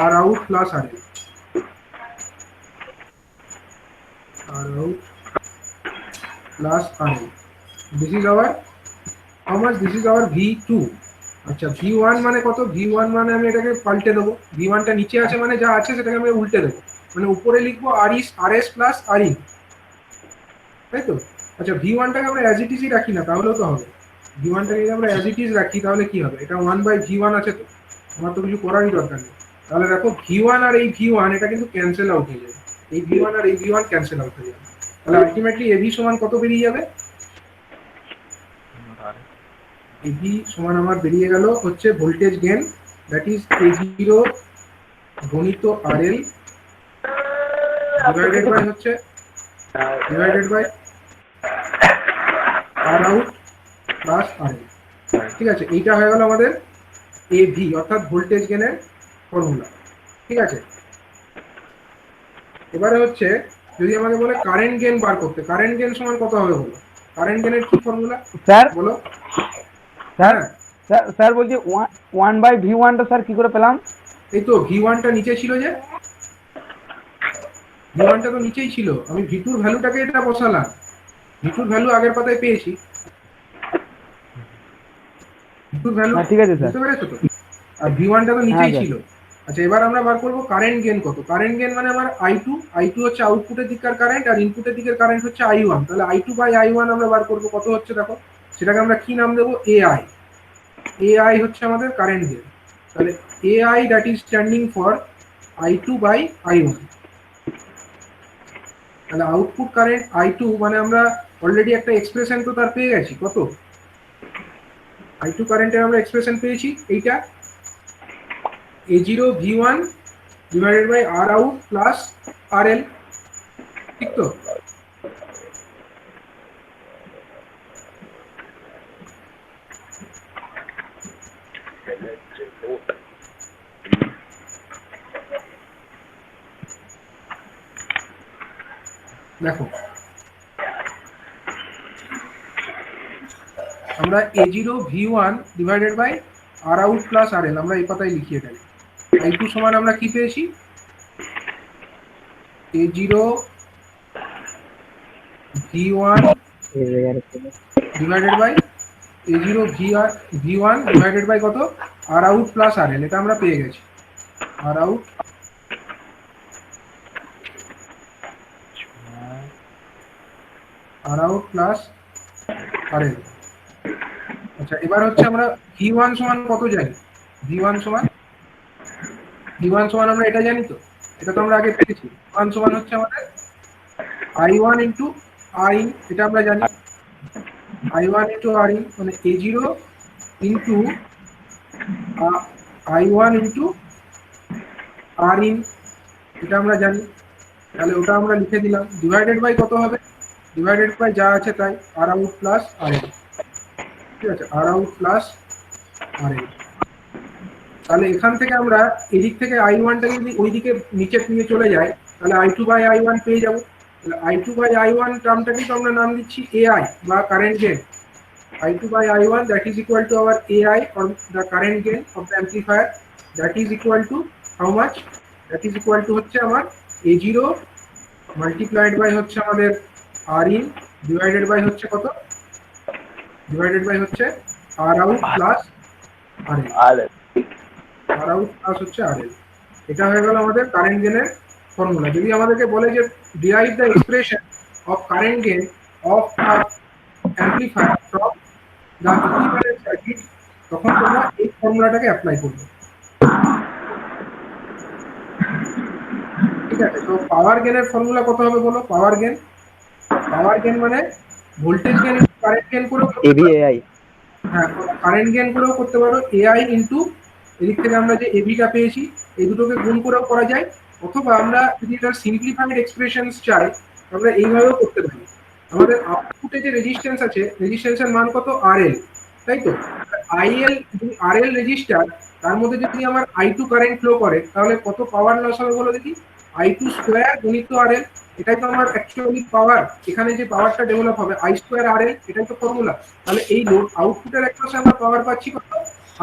R out plus RL, R out plus RL। This is our how much? This is our V2। আচ্ছা, V1 মানে কত? V1 মানে আমি এটাকে পাল্টে দেবো, V1 টা নিচে আছে মানে যা আছে সেটাকে আমি উল্টে দেবো, মানে উপরে লিখবো RS প্লাস RE, তাই তো? আচ্ছা, V1 টাকে আমরা অ্যাজ ইট ইজই রাখি না, তাহলেও তো হবে। V1 টাকে যদি আমরা অ্যাজ ইট ইজ রাখি তাহলে কি হবে? এটা 1 বাই V1 আছে, তো আমার তো কিছু করারই দরকার নেই। তাহলে দেখো V1 আর এই V1 এটা কিন্তু ক্যান্সেল আউট হয়ে যাবে, এই V1 আর এই V1 ক্যান্সেল আউট হয়ে যাবে। তাহলে আলটিমেটলি AB সমান কত বেরিয়ে যাবে? AB সমান আমার বেরিয়ে গেল হচ্ছে voltage gain, that is A0 গুণিত RL ডিভাইডেড বাই হচ্ছে divided by R out plus RL। ঠিক আছে, এইটা হয়ে গেল আমাদের AV অর্থাৎ ভোল্টেজ গেইনের ফর্মুলা। ঠিক আছে, এবারে হচ্ছে যদি আমাকে বলে কারেন্ট গেইন বার করতে, কারেন্ট গেইন সমান কত হবে বলো? কারেন্ট গেইনের কি ফর্মুলা স্যার বলো? স্যার স্যার বলছি 1 বাই V1 টা স্যার কি করে পেলাম? এই তো V1 টা নিচে ছিল, যে V1 টা তো নিচেই ছিল, আমি V2 এর ভ্যালুটাকে এটা বসালাম, V2 এর ভ্যালু আগের পাতায় পেয়েছি, V2 এর ভ্যালু ঠিক আছে স্যার, বুঝতে পেরেছো তো? আর V1 টা তো নিচেই হ্যাঁ, ছিল। আচ্ছা, এবার আমরা বার করব কারেন্ট গেইন কত। কারেন্ট গেইন মানে আমার I2 হচ্ছে আউটপুটের দিককার কারেন্ট আর ইনপুটের দিকের কারেন্ট হচ্ছে I1। তাহলে I2 বাই I1 আমরা বার করব, কত হচ্ছে দেখো, সেটাকে আমরা কি নাম দেবো? AI হচ্ছে আমাদের কারেন্ট গেইন। তাহলে AI that is standing for I2 by I1। তাহলে আউটপুট কারেন্ট I2 মানে আমরা অলরেডি একটা এক্সপ্রেশন তো তার পেয়ে গেছি, কত I2 কারেন্টের আমরা এক্সপ্রেশন পেয়েছি, এইটা A0 V1 divided by R out plus RL। ঠিক তো? দেখো আমরা A0 V1 divided by R out plus RL আমরা এই কথাই লিখি এটাই। I2 সমান আমরা কি পেয়েছি? A0 V1 divided by A0 V1 divided by কত? R out প্লাস RL, এটা আমরা পেয়ে গেছি। R out plus RL। আচ্ছা, এবার হচ্ছে আমরা V1 সমান কত জানি? V1 সমান আমরা এটা জানি তো, এটা তো আমরা আগে পেয়েছি। ওয়ান সমান হচ্ছে আমাদের I1 ইন্টু আর ইন, এটা আমরা জানি। I1 ইন্টু আর ইন মানে A0 into I1 into R in, এটা আমরা জানি। তাহলে ওটা আমরা লিখে দিলাম, ডিভাইডেড বাই কত হবে, ডিভাইডেড বাই যা আছে তাই, আর আউট প্লাস আর ইন। ঠিক আছে, আর আউট প্লাস আর ইন। তাহলে এখান থেকে আমরা এদিক থেকে I1টাকে যদি ওইদিকে নিচে নিয়ে চলে যাই, তাহলে I2 বাই I1 পেয়ে যাবো। তাহলে I2 বাই I1 টার্মটাকে তো আমরা নাম দিচ্ছি AI বা current gain. I2 by I1 that is equal to our AI or the current gain of the amplifier, that is equal to how much, that is equal to হচ্ছে আমার A0 multiplied by হচ্ছে আমাদের Rin divided by হচ্ছে কত, divided by হচ্ছে R out plus RL, R out plus হচ্ছে RL। এটা হয়ে গেল আমাদের কারেন্ট গেনের ফর্মুলা। যদি আমাদেরকে বলে যে derive the expression of current gain of a amplifier from the equivalent circuit, তখন তোমরা এই ফর্মুলাটাকে অ্যাপ্লাই করবে। ঠিক আছে, তো পাওয়ার গেনের ফর্মুলা কত হবে বলো? পাওয়ার গেন মানে ভোল্টেজ গেন কারেন্ট গেন করেও এভিএআই। হ্যাঁ, কারেন্ট গেন করেও করতে পারো, এআই ইন্টু এদিক থেকে আমরা যে এভিটা পেয়েছি এই দুটোকে গুণ করেও করা যায়। অথবা আমরা যদি এটার সিম্পলিফাইড এক্সপ্রেশনস চাই আমরা এইভাবেও করতে পারি। আমাদের আউটপুটে যে রেজিস্ট্যান্স আছে, রেজিস্ট্যান্সের মান কত, আরএল, তাই তো? আইএল যদি আরএল রেজিস্টার, তার মধ্যে যদি আমার I2 কারেন্ট ফ্লো করে তাহলে কত পাওয়ার লস হবে বলো দেখি? I2 স্কোয়ার গুণিত আরএল, এটাই তো আমার অ্যাকচুয়ালি পাওয়ার। এখানে যে পাওয়ারটা ডেভেলপ হবে I স্কোয়ার আরএল, এটাই তো ফর্মুলা। তাহলে এই লোড আউটপুটের এক পাশে আমরা পাওয়ার পাচ্ছি কত,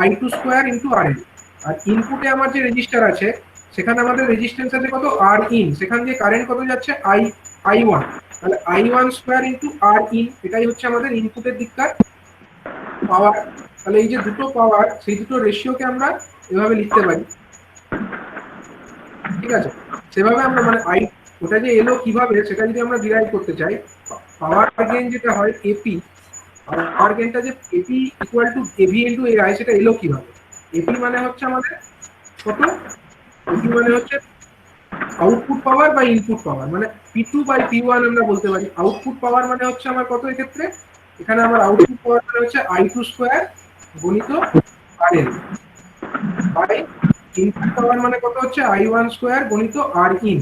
I2 স্কোয়ার ইন্টু আরএল। আর ইনপুটে আমার যে রেজিস্টার আছে সেখানে আমাদের রেজিস্ট্যান্স আছে কত, আর ইন, সেখান দিয়ে কারেন্ট কত যাচ্ছে, I1। তাহলে I1 square into R in, এটাই হচ্ছে আমাদের ইনপুটের দিককার পাওয়ার। তাহলে এই যে দুটো পাওয়ার, সেই দুটো রেশিওকে আমরা এভাবে লিখতে পারি। ঠিক আছে, সেভাবে আমরা মানে ওটা যে এলো কিভাবে সেটা যদি আমরা ডিরাইভ করতে চাই, পাওয়ার গেইন যেটা হয় এপি, পাওয়ার গেইনটা যে AP equal to AV into AI, সেটা এলো কিভাবে? এপি মানে হচ্ছে আমাদের কত, এপি মানে হচ্ছে আউটপুট পাওয়ার বা ইনপুট পাওয়ার, মানে P2 বাই P1 আমরা বলতে পারি। আউটপুট পাওয়ার মানে হচ্ছে আমার কত এক্ষেত্রে, এখানে আমার আউটপুট পাওয়ার মানে হচ্ছে I2 স্কোয়ার গণিত RL বাই ইনপুট পাওয়ার মানে কত হচ্ছে I1 স্কোয়ার গণিত আর ইন,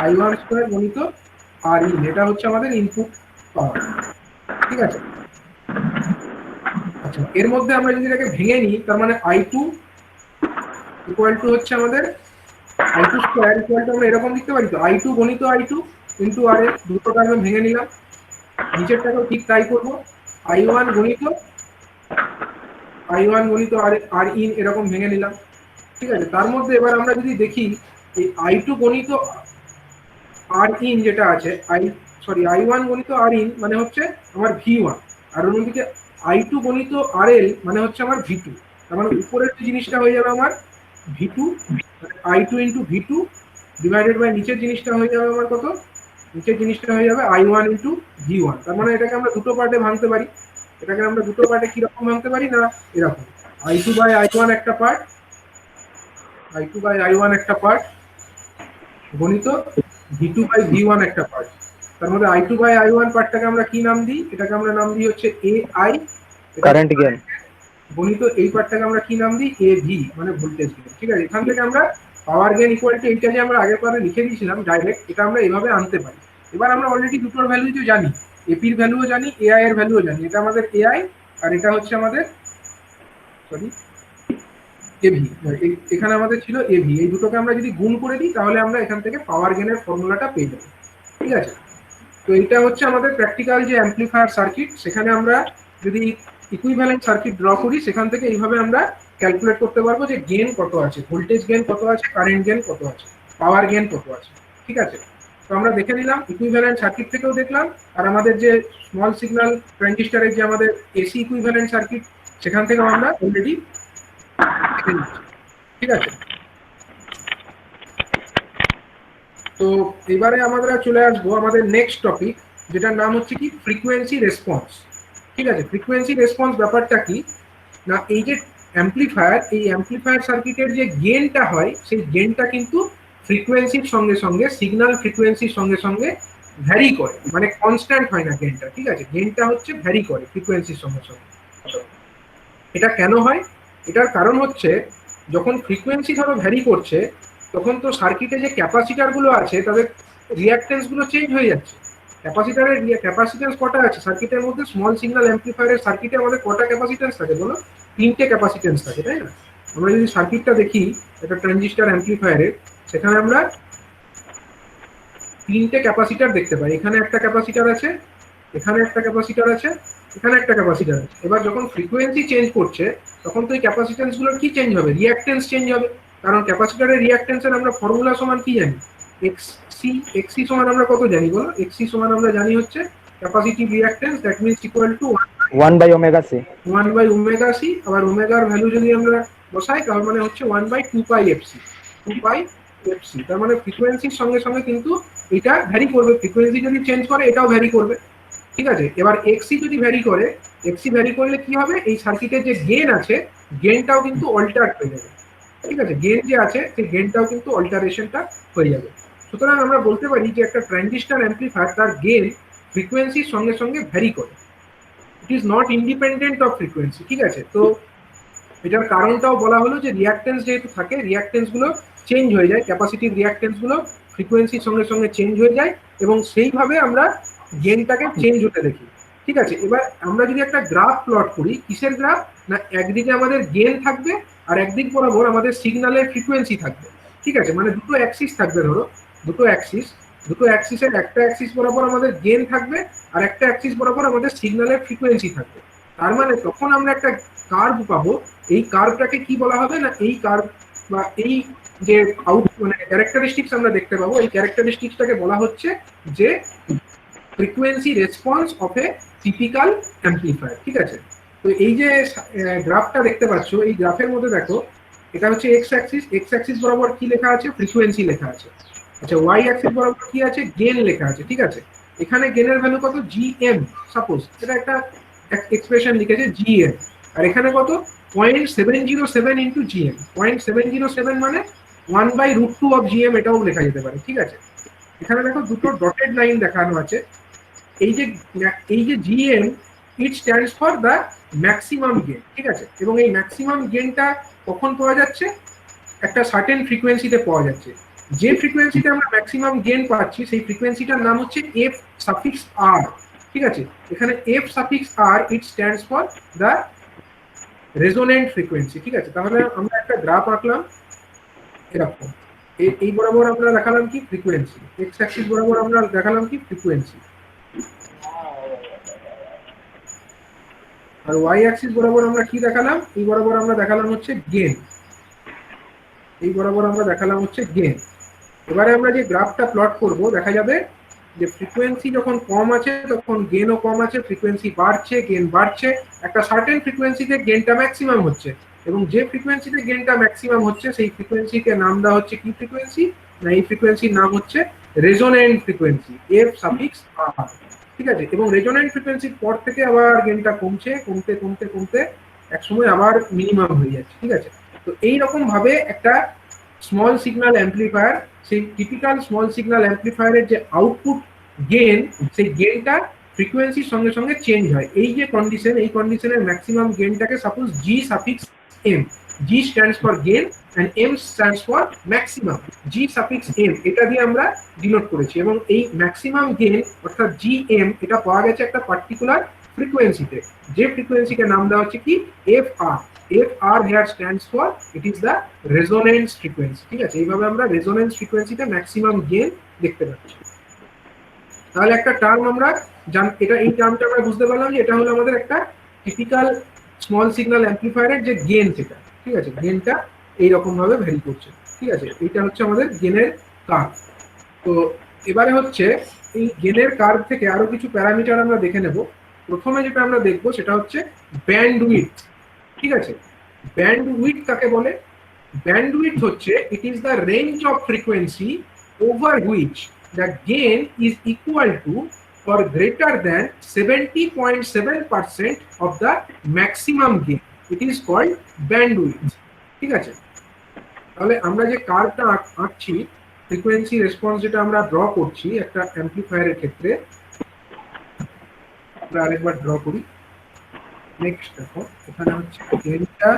I1 স্কোয়ার গণিত আর ইন, এটা হচ্ছে আমাদের ইনপুট পাওয়ার। ঠিক আছে, আচ্ছা এর মধ্যে আমরা যদি এটাকে ভেঙে নিই, তার মানে I2 ইকুয়াল টু হচ্ছে আমাদের I2 স্কোয়ার ইকুয়াল টু আমরা এরকম লিখতে পারি তো, I2 গণিত I2 ইন্টু RL, দুটোটা আমরা ভেঙে নিলাম। নিচেরটাকেও ঠিক তাই করবো, I1 গণিত আর ইন এরকম ভেঙে নিলাম। ঠিক আছে, তার মধ্যে এবার আমরা যদি দেখি এই I2 গণিত আর ইন যেটা আছে, I1 গণিত আর ইন মানে হচ্ছে আমার V1, আর অন্যদিকে I2 গণিত RL মানে হচ্ছে আমার V2। তার মানে উপরের যে জিনিসটা হয়ে যাবে আমার V2, I2 into V2 divided by নিচের জিনিসটা হয়ে যাবে আমার কত, নিচের জিনিসটা হয়ে যাবে I1 ইন্টু V1। তার মানে এটাকে আমরা দুটো পার্টে ভাঙতে পারি। এটাকে আমরা দুটো পার্টে কিরকম ভাঙতে পারি না, এরকম I2 বাই I1 একটা পার্ট, I2 বাই I1 একটা পার্ট গণিত V2 বাই V1 একটা পার্ট। তার মধ্যে I2 বাই I1 পার্টটাকে আমরা কি নাম দিই, এটাকে আমরা নাম দিই হচ্ছে AI কারেন্ট গেইন গণিত, এই পার্টটাকে আমরা কি নাম দিই, AV মানে ভোল্টেজ গেইন। ঠিক আছে, এখান থেকে আমরা পাওয়ার গেইন ইকুয়াল টু এইটা যে আমরা আগের পারে লিখে দিয়েছিলাম ডাইরেক্ট, এটা আমরা এভাবে আনতে পারি। এবার আমরা অলরেডি দুটোর ভ্যালুই তো জানি, এপির ভ্যালুও জানি, AI এর ভ্যালুও জানি। এটা আমাদের AI আর এটা হচ্ছে আমাদের এভি, এখানে আমাদের ছিল এভি। এই দুটোকে আমরা যদি গুণ করে দিই তাহলে আমরা এখান থেকে পাওয়ার গেনের ফর্মুলাটা পেয়ে যাবো। ঠিক আছে, তো এটা হচ্ছে আমাদের প্র্যাকটিক্যাল যে অ্যাম্পলিফায়ার সার্কিট। সেখানে আমরা যদি ইকুইভ্যালেন্ট সার্কিট ড্র করি, সেখান থেকে এইভাবে আমরা ক্যালকুলেট করতে পারবো যে গেন কত আছে, ভোল্টেজ গেন কত আছে, কারেন্ট গেন কত আছে, পাওয়ার গেন কত আছে। ঠিক আছে, তো আমরা দেখে নিলাম, ইকুইভ্যালেন্ট সার্কিট থেকেও দেখলাম, আর আমাদের যে স্মল সিগন্যাল ট্রানজিস্টরের যে আমাদের এসি ইকুইভ্যালেন্ট সার্কিট, সেখান থেকেও আমরা অলরেডি দেখে নিচ্ছি। ঠিক আছে, তো এবারে আমরা চলে আসবো আমাদের নেক্সট টপিক, যেটার নাম হচ্ছে কি ফ্রিকোয়েন্সি রেসপন্স। ঠিক আছে, ফ্রিকোয়েন্সি রেসপন্স ব্যাপারটা কি না, এই যে অ্যাম্পলিফায়ার, এই অ্যাম্পলিফায়ার সার্কিটের যে গেনটা হয় সেই গেনটা কিন্তু ফ্রিকোয়েন্সির সঙ্গে সঙ্গে সিগন্যাল ফ্রিকোয়েন্সির সঙ্গে সঙ্গে ভ্যারি করে, মানে কনস্ট্যান্ট হয় না গেনটা, ঠিক আছে, গেনটা হচ্ছে ভ্যারি করে ফ্রিকোয়েন্সির সঙ্গে সঙ্গে। এটা কেন হয়? এটার কারণ হচ্ছে যখন ফ্রিকোয়েন্সি ধরো ভ্যারি করছে তখন তো সার্কিটে যে ক্যাপাসিটার গুলো আছে তাদের রিঅ্যাকটেন্স গুলো চেঞ্জ হয়ে যাচ্ছে। ক্যাপাসিটারের ক্যাপাসিটেন্স কটা আছে সার্কিটের মধ্যে? স্মল সিগন্যাল অ্যাম্পলিফায়ারের সার্কিটে আমাদের কটা ক্যাপাসিটেন্স থাকে বলো? 3টে ক্যাপাসিটেন্স থাকে, তাই না? আমরা যদি সার্কিটটা দেখি একটা ট্রানজিস্টর অ্যাম্পলিফায়ারের, সেখানে আমরা 3টে ক্যাপাসিটার দেখতে পাই। এখানে একটা ক্যাপাসিটার আছে, এখানে একটা ক্যাপাসিটার আছে, এখানে একটা ক্যাপাসিটার আছে। এবার যখন ফ্রিকোয়েন্সি চেঞ্জ করছে তখন তো এই ক্যাপাসিটেন্স গুলোর কি চেঞ্জ হবে? রিঅ্যাকটেন্স চেঞ্জ হবে। কারণ ক্যাপাসিটারের রিঅ্যাকটেন্সের আমরা ফর্মুলা সমান কি জানি? এক্সসি সমান আমরা কত জানি বলো? এক্সসি সমান আমরা জানি হচ্ছে capacitive reactance, that means equal two 1/ωc। 1/ωc। আবার ওমেগার ভ্যালু যদি আমরা বসাই তার মানে হচ্ছে 1/2πfc। 2πfc তার মানে ফ্রিকোয়েন্সির সঙ্গে সঙ্গে কিন্তু এটা ভ্যারি করবে। ফ্রিকোয়েন্সি যদি চেঞ্জ করে এটাও ভ্যারি করবে, ঠিক আছে। এবার এক্সি যদি ভ্যারি করে, এক্সি ভ্যারি করলে কি হবে? এই সার্কিটের যে গেন আছে গেনটাও কিন্তু অল্টার হয়ে যাবে, ঠিক আছে। গেন যে আছে সেই গেনটাও কিন্তু অল্টারেশনটা হয়ে যাবে। সুতরাং আমরা বলতে পারি যে একটা ট্রানজিস্টর অ্যাম্পলিফায়ার তার গেন ফ্রিকোয়েন্সির সঙ্গে সঙ্গে ভ্যারি করে। It is not independent of frequency, ঠিক আছে। তো এটার কারণটাও বলা হলো যে রিঅ্যাকটেন্স যেহেতু থাকে, রিঅ্যাকটেন্স গুলো চেঞ্জ হয়ে যায়, ক্যাপাসিটিভ রিঅ্যাকটেন্স গুলো ফ্রিকোয়েন্সির সঙ্গে সঙ্গে চেঞ্জ হয়ে যায় এবং সেইভাবে আমরা গেনটাকে চেঞ্জ হতে দেখি, ঠিক আছে। এবার আমরা যদি একটা গ্রাফ প্লট করি, কিসের গ্রাফ? না একদিকে আমাদের গেন থাকবে আর একদিক বরাবর আমাদের সিগন্যালের ফ্রিকোয়েন্সি থাকবে, ঠিক আছে। মানে দুটো অ্যাক্সিস থাকবে, ধরো দুটো অ্যাক্সিসের একটা অ্যাক্সিস বরাবর আমাদের গেন থাকবে আর একটা অ্যাক্সিস বরাবর আমাদের সিগন্যালের ফ্রিকোয়েন্সি থাকবে। তার মানে তখন আমরা একটা কার্ভ পাবো। এই কার্ভটাকে কি বলা হবে? না এই কার্ভ বা এই যে মানে ক্যারেক্টারিস্টিক্স আমরা দেখতে পাবো, এই ক্যারেক্টারিস্টিক্সটাকে বলা হচ্ছে যে frequency response of A typical amplifier, ঠিক আছে। তো এই যে গ্রাফটা দেখতে পাচ্ছ, এই গ্রাফের মধ্যে দেখো এটা হচ্ছে এক্স অ্যাক্সিস বরাবর কি লেখা আছে? ফ্রিকোয়েন্সি লেখা আছে। আচ্ছা, ওয়াই অ্যাক্সিস বরাবর কি আছে? গেন লেখা আছে, ঠিক আছে। এখানে গেনের ভ্যালু কত? জিএম, সাপোজ এটা একটা এক্সপ্রেশন লিখেছে জিএম, আর এখানে কত? 0.707 ইন্টু জিএম। 0.707 মানে 1/√2 অফ জিএম, এটাও লেখা যেতে পারে, ঠিক আছে। এখানে দেখো দুটো ডটেড লাইন দেখানো আছে। এই যে GM, it stands for the maximum gain, ঠিক আছে। এবং এই ম্যাক্সিমাম গেনটা কখন পাওয়া যাচ্ছে? একটা সার্টেন ফ্রিকোয়েন্সিতে পাওয়া যাচ্ছে। যে ফ্রিকোয়েন্সিতে আমরা ম্যাক্সিমাম গেন পাচ্ছি সেই ফ্রিকোয়েন্সিটার নাম হচ্ছে এফ সাফিক্স আর, ঠিক আছে। এখানে F suffix R it stands for the resonant frequency, ঠিক আছে। তাহলে আমরা একটা গ্রাফ আঁকলাম এরকম, এই বরাবর আমরা দেখালাম কি? ফ্রিকোয়েন্সি। এক্স অ্যাক্সিস বরাবর আমরা দেখালাম কি? ফ্রিকোয়েন্সি। আর ওয়াই অ্যাক্সিস বরাবর আমরা কি দেখালাম? এই বরাবর আমরা দেখালাম হচ্ছে গেন। এই বরাবর আমরা দেখালাম হচ্ছে গেন। এবারে আমরা যে গ্রাফটা প্লট করব দেখা যাবে যে ফ্রিকোয়েন্সি যখন কম আছে তখন গেনও কম আছে, ফ্রিকোয়েন্সি বাড়ছে গেন বাড়ছে। একটা সার্টেন ফ্রিকোয়েন্সিতে গেনটা ম্যাক্সিমাম হচ্ছে এবং যে ফ্রিকোয়েন্সিতে গেনটা ম্যাক্সিমাম হচ্ছে সেই ফ্রিকোয়েন্সিকে নাম দেওয়া হচ্ছে কি ফ্রিকোয়েন্সি? না এই ফ্রিকোয়েন্সির নাম হচ্ছে রেজোনেন্ট ফ্রিকোয়েন্সি, এফ সাফিক্স আর, ঠিক আছে। এবং রেজোনেন্ট ফ্রিকোয়েন্সির পর থেকে আবার গেনটা কমছে, কমতে কমতে কমতে একসময় আবার মিনিমাম হয়ে যাচ্ছে, ঠিক আছে। তো এইরকম ভাবে একটা স্মল সিগন্যাল অ্যাম্পলিফায়ার, সেই টিপিক্যাল স্মল সিগন্যাল অ্যাম্পলিফায়ারের যে আউটপুট গেন, সেই গেনটা ফ্রিকোয়েন্সির সঙ্গে সঙ্গে চেঞ্জ হয়। এই যে কন্ডিশন, এই কন্ডিশনের ম্যাক্সিমাম গেনটাকে suppose G suffix M, G stands for gain and M stands for maximum, G suffix M এটা দিয়ে আমরা ডিনোট করেছি। এবং এই ম্যাক্সিমাম গেন অর্থাৎ জি এম এটা পাওয়া গেছে একটা পার্টিকুলার ফ্রিকোয়েন্সিতে, যে ফ্রিকোয়েন্সিকে নাম দেওয়া হচ্ছে কি? F R. FR here stands for it is the resonance frequency, ঠিক আছে। এইভাবে আমরা রেজোনেন্স ফ্রিকোয়েন্সিতে ম্যাক্সিমাম গেন দেখতে পাচ্ছি। তাহলে একটা টার্ম আমরা এটা, এই টার্মটা আমরা বুঝতে পারলাম যে এটা হলো আমাদের একটা টিপিক্যাল স্মল সিগন্যাল অ্যাম্পলিফায়ারের যে গেন সেটা, ঠিক আছে। গেনটা এইরকম ভাবে ভ্যারি করছে, ঠিক আছে। এইটা হচ্ছে আমাদের গেনের কার্ভ। তো এবারে হচ্ছে এই গেনের কার্ভ থেকে আরো কিছু প্যারামিটার আমরা দেখে নেব। প্রথমে যেটা আমরা দেখবো সেটা হচ্ছে ব্যান্ডউইডথ, ঠিক আছে। ব্যান্ডউইডথ কাকে বলে? ব্যান্ডউইডথ হচ্ছে ইট is the range of frequency over which the gain is equal to or greater than 70.7% of the maximum gain. It is called bandwidth, ঠিক আছে। তাহলে আমরা যে কার্ভটা আঁকছি ফ্রিকোয়েন্সি রেসপন্স যেটা আমরা ড্র করছি একটা অ্যাম্পলিফায়ারের ক্ষেত্রে, আমরা আরেকবার ড্র করি। নেক্সট দেখো এখানে হচ্ছে গেইনটা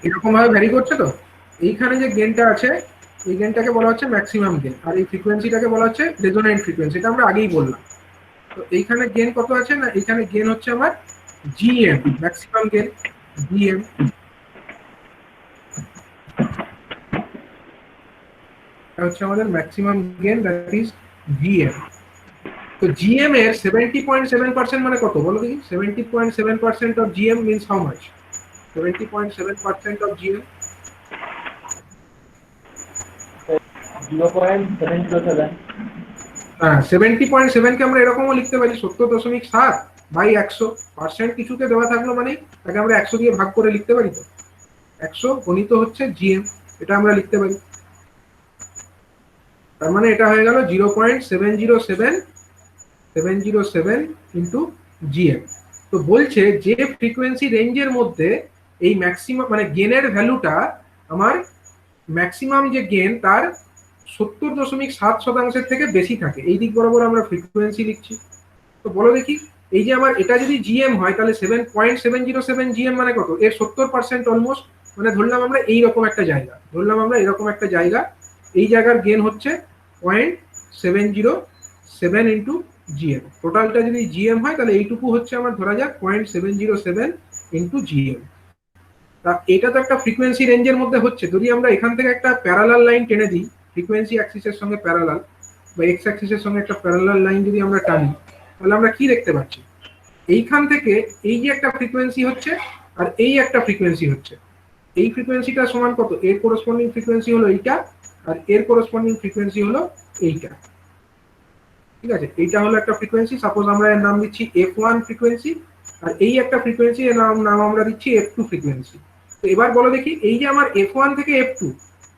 এরকম ভাবে ভ্যারি করছে। তো এইখানে যে গেইনটা আছে এই গেইনটাকে বলা হচ্ছে ম্যাক্সিমাম গেইন, আর এই ফ্রিকোয়েন্সিটাকে বলা হচ্ছে রেজোন্যান্ট ফ্রিকোয়েন্সি, এটা আমরা আগেই বললাম। তো এইখানে গেইন কত আছে না, এইখানে গেইন হচ্ছে আমার জিএম, ম্যাক্সিমাম গেইন জিএম। এটা হচ্ছে আমাদের maximum gain, that is VM. তো জিএম এর 70.7% মানে কত বলো দেখি? 70.7% of GM means how much? 70.7% of GM 0.707। হ্যাঁ, 70.7 কে আমরা এরকমও লিখতে পারি 70.7 বাই 100%, কিছুতে দেওয়া থাকলো মানে তাকে আমরা 100 দিয়ে ভাগ করে লিখতে পারি। তো 100 গণিত হচ্ছে জিএম, এটা আমরা লিখতে পারি। তার মানে এটা হয়ে গেল 0.707 ইন্টু জিএম। তো বলছে যে ফ্রিকোয়েন্সি রেঞ্জের মধ্যে এই ম্যাক্সিমাম মানে গেনের ভ্যালুটা আমার ম্যাক্সিমাম যে গেন তার 70.7% থেকে বেশি থাকে, এই দিক বরাবর আমরা ফ্রিকোয়েন্সি লিখছি। তো বলো দেখি, এই যে আমার এটা যদি জিএম হয় তাহলে 7.707 জিএম মানে কত? এর 70% অলমোস্ট, মানে ধরলাম আমরা এইরকম একটা জায়গা, এই জায়গার গেন হচ্ছে 0.707 ইন্টু জিএম। টোটালটা যদি জিএম হয় তাহলে এইটুকু হচ্ছে আমার ধরা যাক 0.707 ইন্টু জিএম। তা এটা তো একটা ফ্রিকোয়েন্সি রেঞ্জের মধ্যে হচ্ছে। যদি আমরা এখান থেকে একটা প্যারালাল লাইন টেনে দিই ফ্রিকোয়েন্সি অ্যাক্সিসের সঙ্গে প্যারালাল, বা এক্স অ্যাক্সিসের সঙ্গে একটা প্যারালাল লাইন যদি আমরা টানি, তাহলে আমরা কি দেখতে পাচ্ছি? এইখান থেকে এই যে একটা ফ্রিকোয়েন্সি হচ্ছে আর এই একটা ফ্রিকোয়েন্সি হচ্ছে, এই ফ্রিকোয়েন্সিটা সমান কত? এর করেসপন্ডিং ফ্রিকোয়েন্সি হলো এইটা, আর এর করেসপন্ডিং ফ্রিকোয়েন্সি হলো এইটা। ঠিক আছে, এইটা হলো একটা ফ্রিকোয়েন্সি, সাপোজ আমরা এর নাম দিচ্ছি f1 ফ্রিকোয়েন্সি, আর এই একটা ফ্রিকোয়েন্সি এর নাম আমরা দিচ্ছি f2 ফ্রিকোয়েন্সি। তো এবার বলো দেখি, এই যে আমার f1 থেকে f2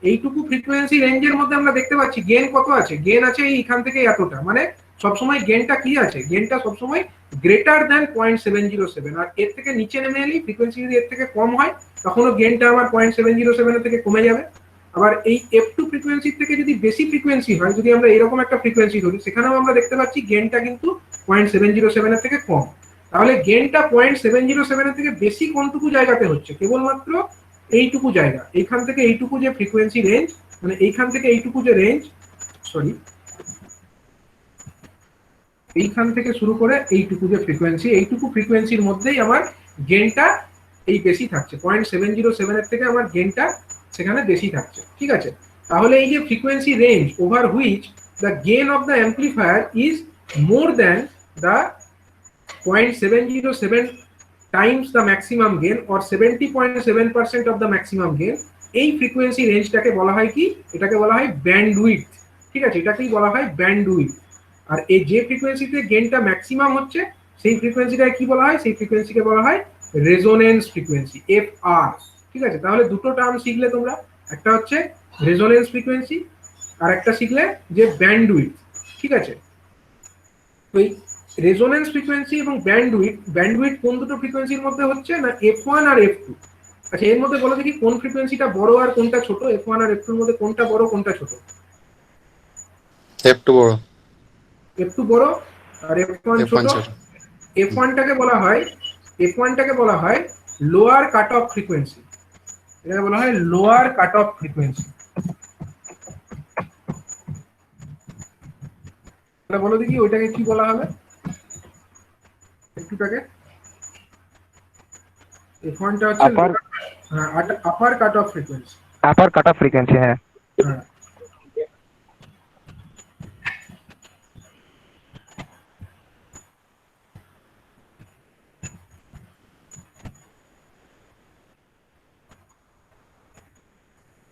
এইটুকু ফ্রিকোয়েন্সি রেঞ্জের মধ্যে আমরা দেখতে পাচ্ছি গেন কত আছে? গেন আছে এইখান থেকে এতটা, মানে সবসময় গেনটা কি আছে? গেনটা সবসময় গ্রেটার দ্যান 0.707, আর এর থেকে নিচে নেমে এলেই ফ্রিকোয়েন্সি যদি এর থেকে কম হয় তখনও গেনটা আমার 0.707 এর থেকে কমে যাবে। আবার এই f2 ফ্রিকোয়েন্সি থেকে যদি বেশি ফ্রিকোয়েন্সি হয়, যদি আমরা এরকম একটা ফ্রিকোয়েন্সি ধরি, সেখানেও আমরা দেখতে পাচ্ছি গেনটা কিন্তু 0.707 এর থেকে কম। তাহলে গেনটা 0.707 এর থেকে বেশি কোনটুকু জায়গাতে হচ্ছে? কেবলমাত্র এইটুকু জায়গা, এইখান থেকে এইটুকু যে ফ্রিকোয়েন্সি রেঞ্জ, মানে এইখান থেকে এইটুকু যে রেঞ্জ, সরি এইখান থেকে শুরু করে এইটুকু যে ফ্রিকোয়েন্সি, এইটুকু ফ্রিকোয়েন্সির মধ্যেই আমার গেনটা এই বেশি থাকছে। 0.707 এর থেকে আমার গেনটা সেখানে বেশি থাকছে। ঠিক আছে, তাহলে এই যে frequency range over which the gain of the amplifier is more than the 0.707 Times the maximum gain or 70.7% of the maximum gain, এই ফ্রিকোয়েন্সি রেঞ্জটাকে বলা হয় কি? এটাকে বলা হয় ব্যান্ডউইডথ। ঠিক আছে, এটাকেই বলা হয় ব্যান্ডউইডথ। আর এই যে ফ্রিকোয়েন্সিতে গেনটা ম্যাক্সিমাম হচ্ছে সেই ফ্রিকোয়েন্সিটাকে কি বলা হয়? সেই ফ্রিকোয়েন্সিকে বলা হয় রেজোনেন্স ফ্রিকোয়েন্সি, FR। ঠিক আছে, তাহলে দুটো টার্ম শিখলে তোমরা, একটা হচ্ছে রেজোনেন্স ফ্রিকোয়েন্সি আর একটা শিখলে যে ব্যান্ডউইডথ। ঠিক আছে, তো এই রেজোনেন্স ফ্রিকোয়েন্সি এবং ব্যান্ডউইডথ কোন দুটো ফ্রিকোয়েন্সির মধ্যে হচ্ছে না? f1 আর f2। আচ্ছা, এর মধ্যে বলো দেখি কোন ফ্রিকোয়েন্সিটা বড় আর কোনটা ছোট? f1 আর f2 এর মধ্যে কোনটা বড় কোনটা ছোট? f2 বড়, f2 বড় আর f1 ছোট। f1 ছোট। f1 টাকে বলা হয় লোয়ার কাট অফ ফ্রিকোয়েন্সি, এটাকে বলা হয় লোয়ার কাট অফ ফ্রিকোয়েন্সি। তাহলে বলো দেখি ওইটাকে কি বলা হবে? f2টাকে, f1 টা হচ্ছে upper cut off frequency. Upper cut off frequency है। হ্যাঁ,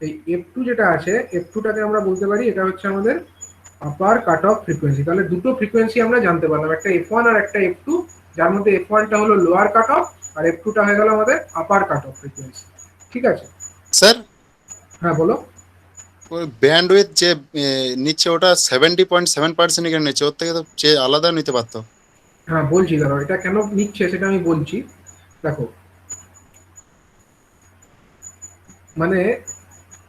এই f2 যেটা আছে, f2টাকে আমরা বলতে পারি এটা হচ্ছে আমাদের আপার কাট অফ ফ্রিকোয়েন্সি। তাহলে দুটো ফ্রিকোয়েন্সি আমরা জানতে পারলাম, একটা f1 আর একটা f2, যার মধ্যে f1টা হলো লোয়ার কাট অফ আর f2টা হয়ে গেল আমাদের আপার কাট অফ ফ্রিকোয়েন্সি। ঠিক আছে, স্যার হ্যাঁ বলো। ওই ব্যান্ডউইথ যে নিচ্ছে ওটা 70.7% কেন নিচ্ছে? ওর থেকে তো চেয়ে আলাদা নিতে পারতো। হ্যাঁ বলছি, দাঁড়াও, এটা কেন নিচ্ছে সেটা আমি বলছি। দেখো, মানে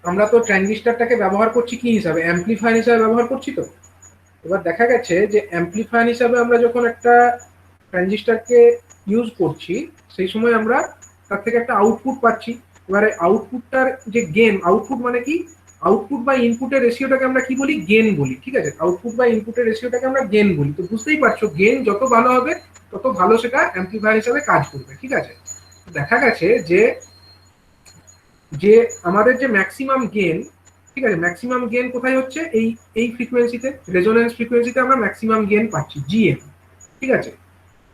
আমরা তো ট্রানজিস্টরটাকে ব্যবহার করছি কি হিসাবে, অ্যাম্পলিফায়ার হিসাবে ব্যবহার করছি। তো এবার দেখা গেছে যে অ্যাম্পলিফায়ার হিসাবে আমরা যখন একটা ট্রানজিস্টরকে ইউজ করছি, সেই সময় আমরা তার থেকে একটা আউটপুট পাচ্ছি। এবারে আউটপুটটার যে গেন, আউটপুট মানে কি, আউটপুট বা ইনপুটের রেশিওটাকে আমরা কি বলি, গেন বলি। ঠিক আছে, আউটপুট বা ইনপুটের রেশিওটাকে আমরা গেন বলি। তো বুঝতেই পারছো, গেন যত ভালো হবে তত ভালো সেটা অ্যাম্পলিফায়ার হিসাবে কাজ করবে। ঠিক আছে, দেখা গেছে যে যে আমাদের যে ম্যাক্সিমাম গেন, ঠিক আছে, ম্যাক্সিমাম গেন কোথায় হচ্ছে, এই এই ফ্রিকোয়েন্সিতে, রেজোনেন্স ফ্রিকোয়েন্সিতে আমরা ম্যাক্সিমাম গেন পাচ্ছি, জিএম। ঠিক আছে,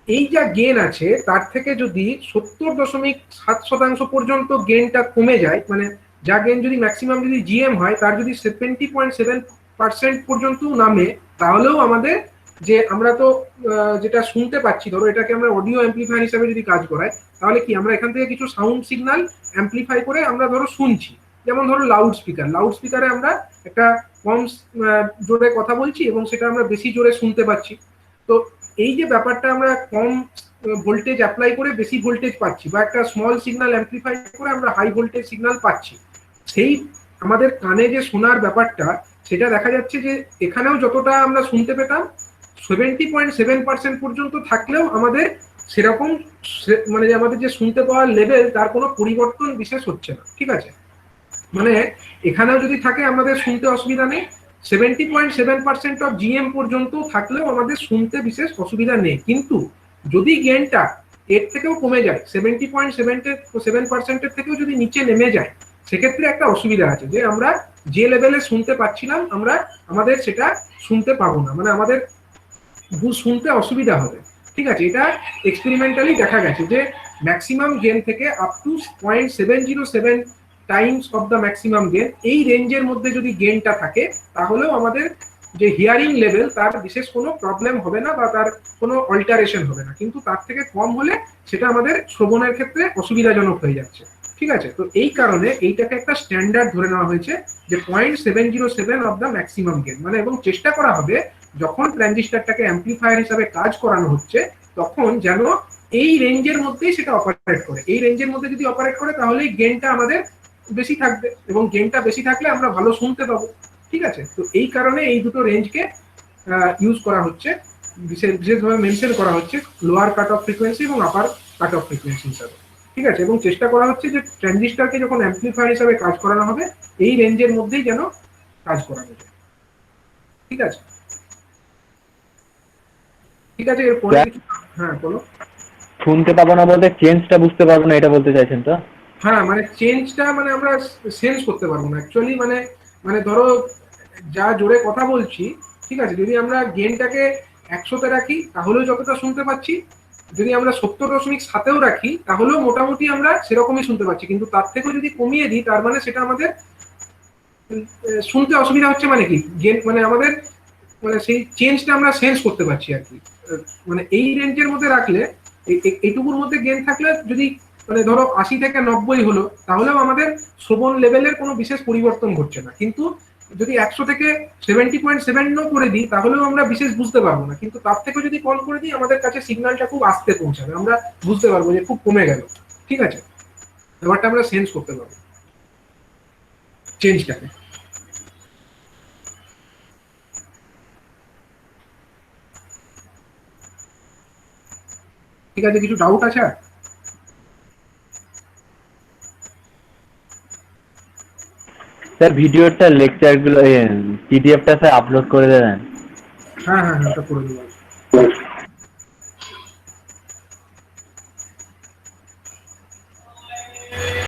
এই যা গেন আছে তার থেকে যদি 70.7% পর্যন্ত গেনটা কমে যায়, মানে যা গেন যদি ম্যাক্সিমাম যদি জিএম হয় তার যদি 70.7% পর্যন্ত নামে, তাহলেও আমাদের যে আমরা তো যেটা শুনতে পাচ্ছি, ধরো এটাকে আমরা অডিও অ্যাম্পলিফায়ার হিসেবে যদি কাজ করাই, তাহলে কি আমরা এখান থেকে কিছু সাউন্ড সিগন্যাল অ্যাম্পলিফাই করে আমরা ধরো শুনছি। যেমন ধরো লাউড স্পিকার, লাউড স্পিকারে আমরা একটা কম জোরে কথা বলছি এবং সেটা আমরা বেশি জোরে শুনতে পাচ্ছি। তো এই যে ব্যাপারটা, আমরা কম ভোল্টেজ অ্যাপ্লাই করে বেশি ভোল্টেজ পাচ্ছি, বা একটা স্মল সিগন্যাল অ্যাম্পলিফাই করে আমরা হাই ভোল্টেজ সিগন্যাল পাচ্ছি, সেই আমাদের কানে যে শোনার ব্যাপারটা, সেটা দেখা যাচ্ছে যে এখানেও যতটা আমরা শুনতে পেতাম 70.7% পর্যন্ত থাকলেও আমাদের সেরকম মানে আমাদের যে শুনতে পাওয়ার লেভেল তার কোনো পরিবর্তন বিশেষ হচ্ছে না। ঠিক আছে, মানে এখানেও যদি থাকে আমাদের শুনতে অসুবিধা নেই, 70.7% অফ জিএম পর্যন্ত থাকলেও আমাদের শুনতে বিশেষ অসুবিধা নেই। কিন্তু যদি গেনটা এর থেকেও কমে যায়, 70.7% থেকেও যদি নিচে নেমে যায়, সেক্ষেত্রে একটা অসুবিধা আছে, যে আমরা যে লেভেলে শুনতে পাচ্ছিলাম আমরা আমাদের সেটা শুনতে পাবো না, মানে আমাদের শুনতে অসুবিধা হবে। ঠিক আছে, এটা এক্সপেরিমেন্টালি দেখা গেছে যে ম্যাক্সিমাম গেন থেকে up to 0.707 Times of the maximum gain, এই রেঞ্জের মধ্যে যদি গেনটা থাকে, তাহলেও আমাদের যে হিয়ারিং লেভেল তার বিশেষ কোনো প্রবলেম হবে না বা তার কোনো অল্টারেশন হবে না। কিন্তু তার থেকে কম হলে সেটা আমাদের শ্রবণের ক্ষেত্রে অসুবিধাজনক হয়ে যাচ্ছে। ঠিক আছে, তো এই কারণে এইটাকে একটা স্ট্যান্ডার্ড ধরে নেওয়া হয়েছে যে 0.707 অফ দ্য ম্যাক্সিমাম গেন, মানে, এবং চেষ্টা করা হবে যখন ট্রানজিস্টরটাকে অ্যাম্পলিফায়ার হিসাবে কাজ করানো হচ্ছে তখন যেন এই রেঞ্জের মধ্যেই সেটা অপারেট করে। এই রেঞ্জের মধ্যে যদি অপারেট করে তাহলেই গেনটা আমাদের বেশি থাকবে, এবং গেনটা বেশি থাকলে আমরা ভালো শুনতে পাবো। ঠিক আছে, তো এই কারণে এই দুটো রেঞ্জকে ইউজ করা হচ্ছে, বিশেষভাবে মেনশন করা হচ্ছে লোয়ার কাট অফ ফ্রিকোয়েন্সি এবং আপার কাট অফ ফ্রিকোয়েন্সি হিসাবে। ঠিক আছে, এবং চেষ্টা করা হচ্ছে যে ট্রানজিস্টরকে যখন অ্যাম্পলিফায়ার হিসাবে কাজ করানো হবে এই রেঞ্জের মধ্যেই যেন কাজ করানো যায়। ঠিক আছে, ঠিক আছে, এরপরে হ্যাঁ বলো। শুনতে পাবো না বলতে চেঞ্জটা বুঝতে পারবো না, এটা বলতে চাইছেন তো? হ্যাঁ, মানে চেঞ্জটা মানে আমরা সেন্স করতে পারবো না অ্যাকচুয়ালি, মানে মানে ধরো যা জোরে কথা বলছি, ঠিক আছে, যদি আমরা গেনটাকে 100-তে রাখি তাহলেও যতটা শুনতে পাচ্ছি, যদি আমরা 70.7-এও রাখি তাহলেও মোটামুটি আমরা সেরকমই শুনতে পাচ্ছি। কিন্তু তার থেকেও যদি কমিয়ে দিই তার মানে সেটা আমাদের শুনতে অসুবিধা হচ্ছে। মানে কি, গেন মানে আমাদের মানে সেই চেঞ্জটা আমরা সেন্স করতে পারছি আর কি। মানে এই রেঞ্জের মধ্যে রাখলে, এইটুকুর মধ্যে গেন থাকলে যদি মানে ধরো 80 থেকে 90 হলো, তাহলেও আমাদের শ্রবণ লেভেলের কোনো বিশেষ পরিবর্তন ঘটছে না। কিন্তু যদি 100 থেকে 70.7 করে দিই তাহলেও আমরা বিশেষ বুঝতে পারবো না। কিন্তু তার থেকে যদি কম করে দিই আমাদের কাছে সিগন্যালটা খুব আস্তে পৌঁছাবে, আমরা বুঝতে পারবো যে খুব কমে গেল। ঠিক আছে, ব্যাপারটা আমরা সেন্স করতে পারবো চেঞ্জটাকে। ঠিক আছে, কিছু ডাউট আছে? স্যার ভিডিওটা লেকচারগুলো পিডিএফটা স্যার আপলোড করে দেবেন। হ্যাঁ হ্যাঁ হ্যাঁ, ওটা করে দেবো।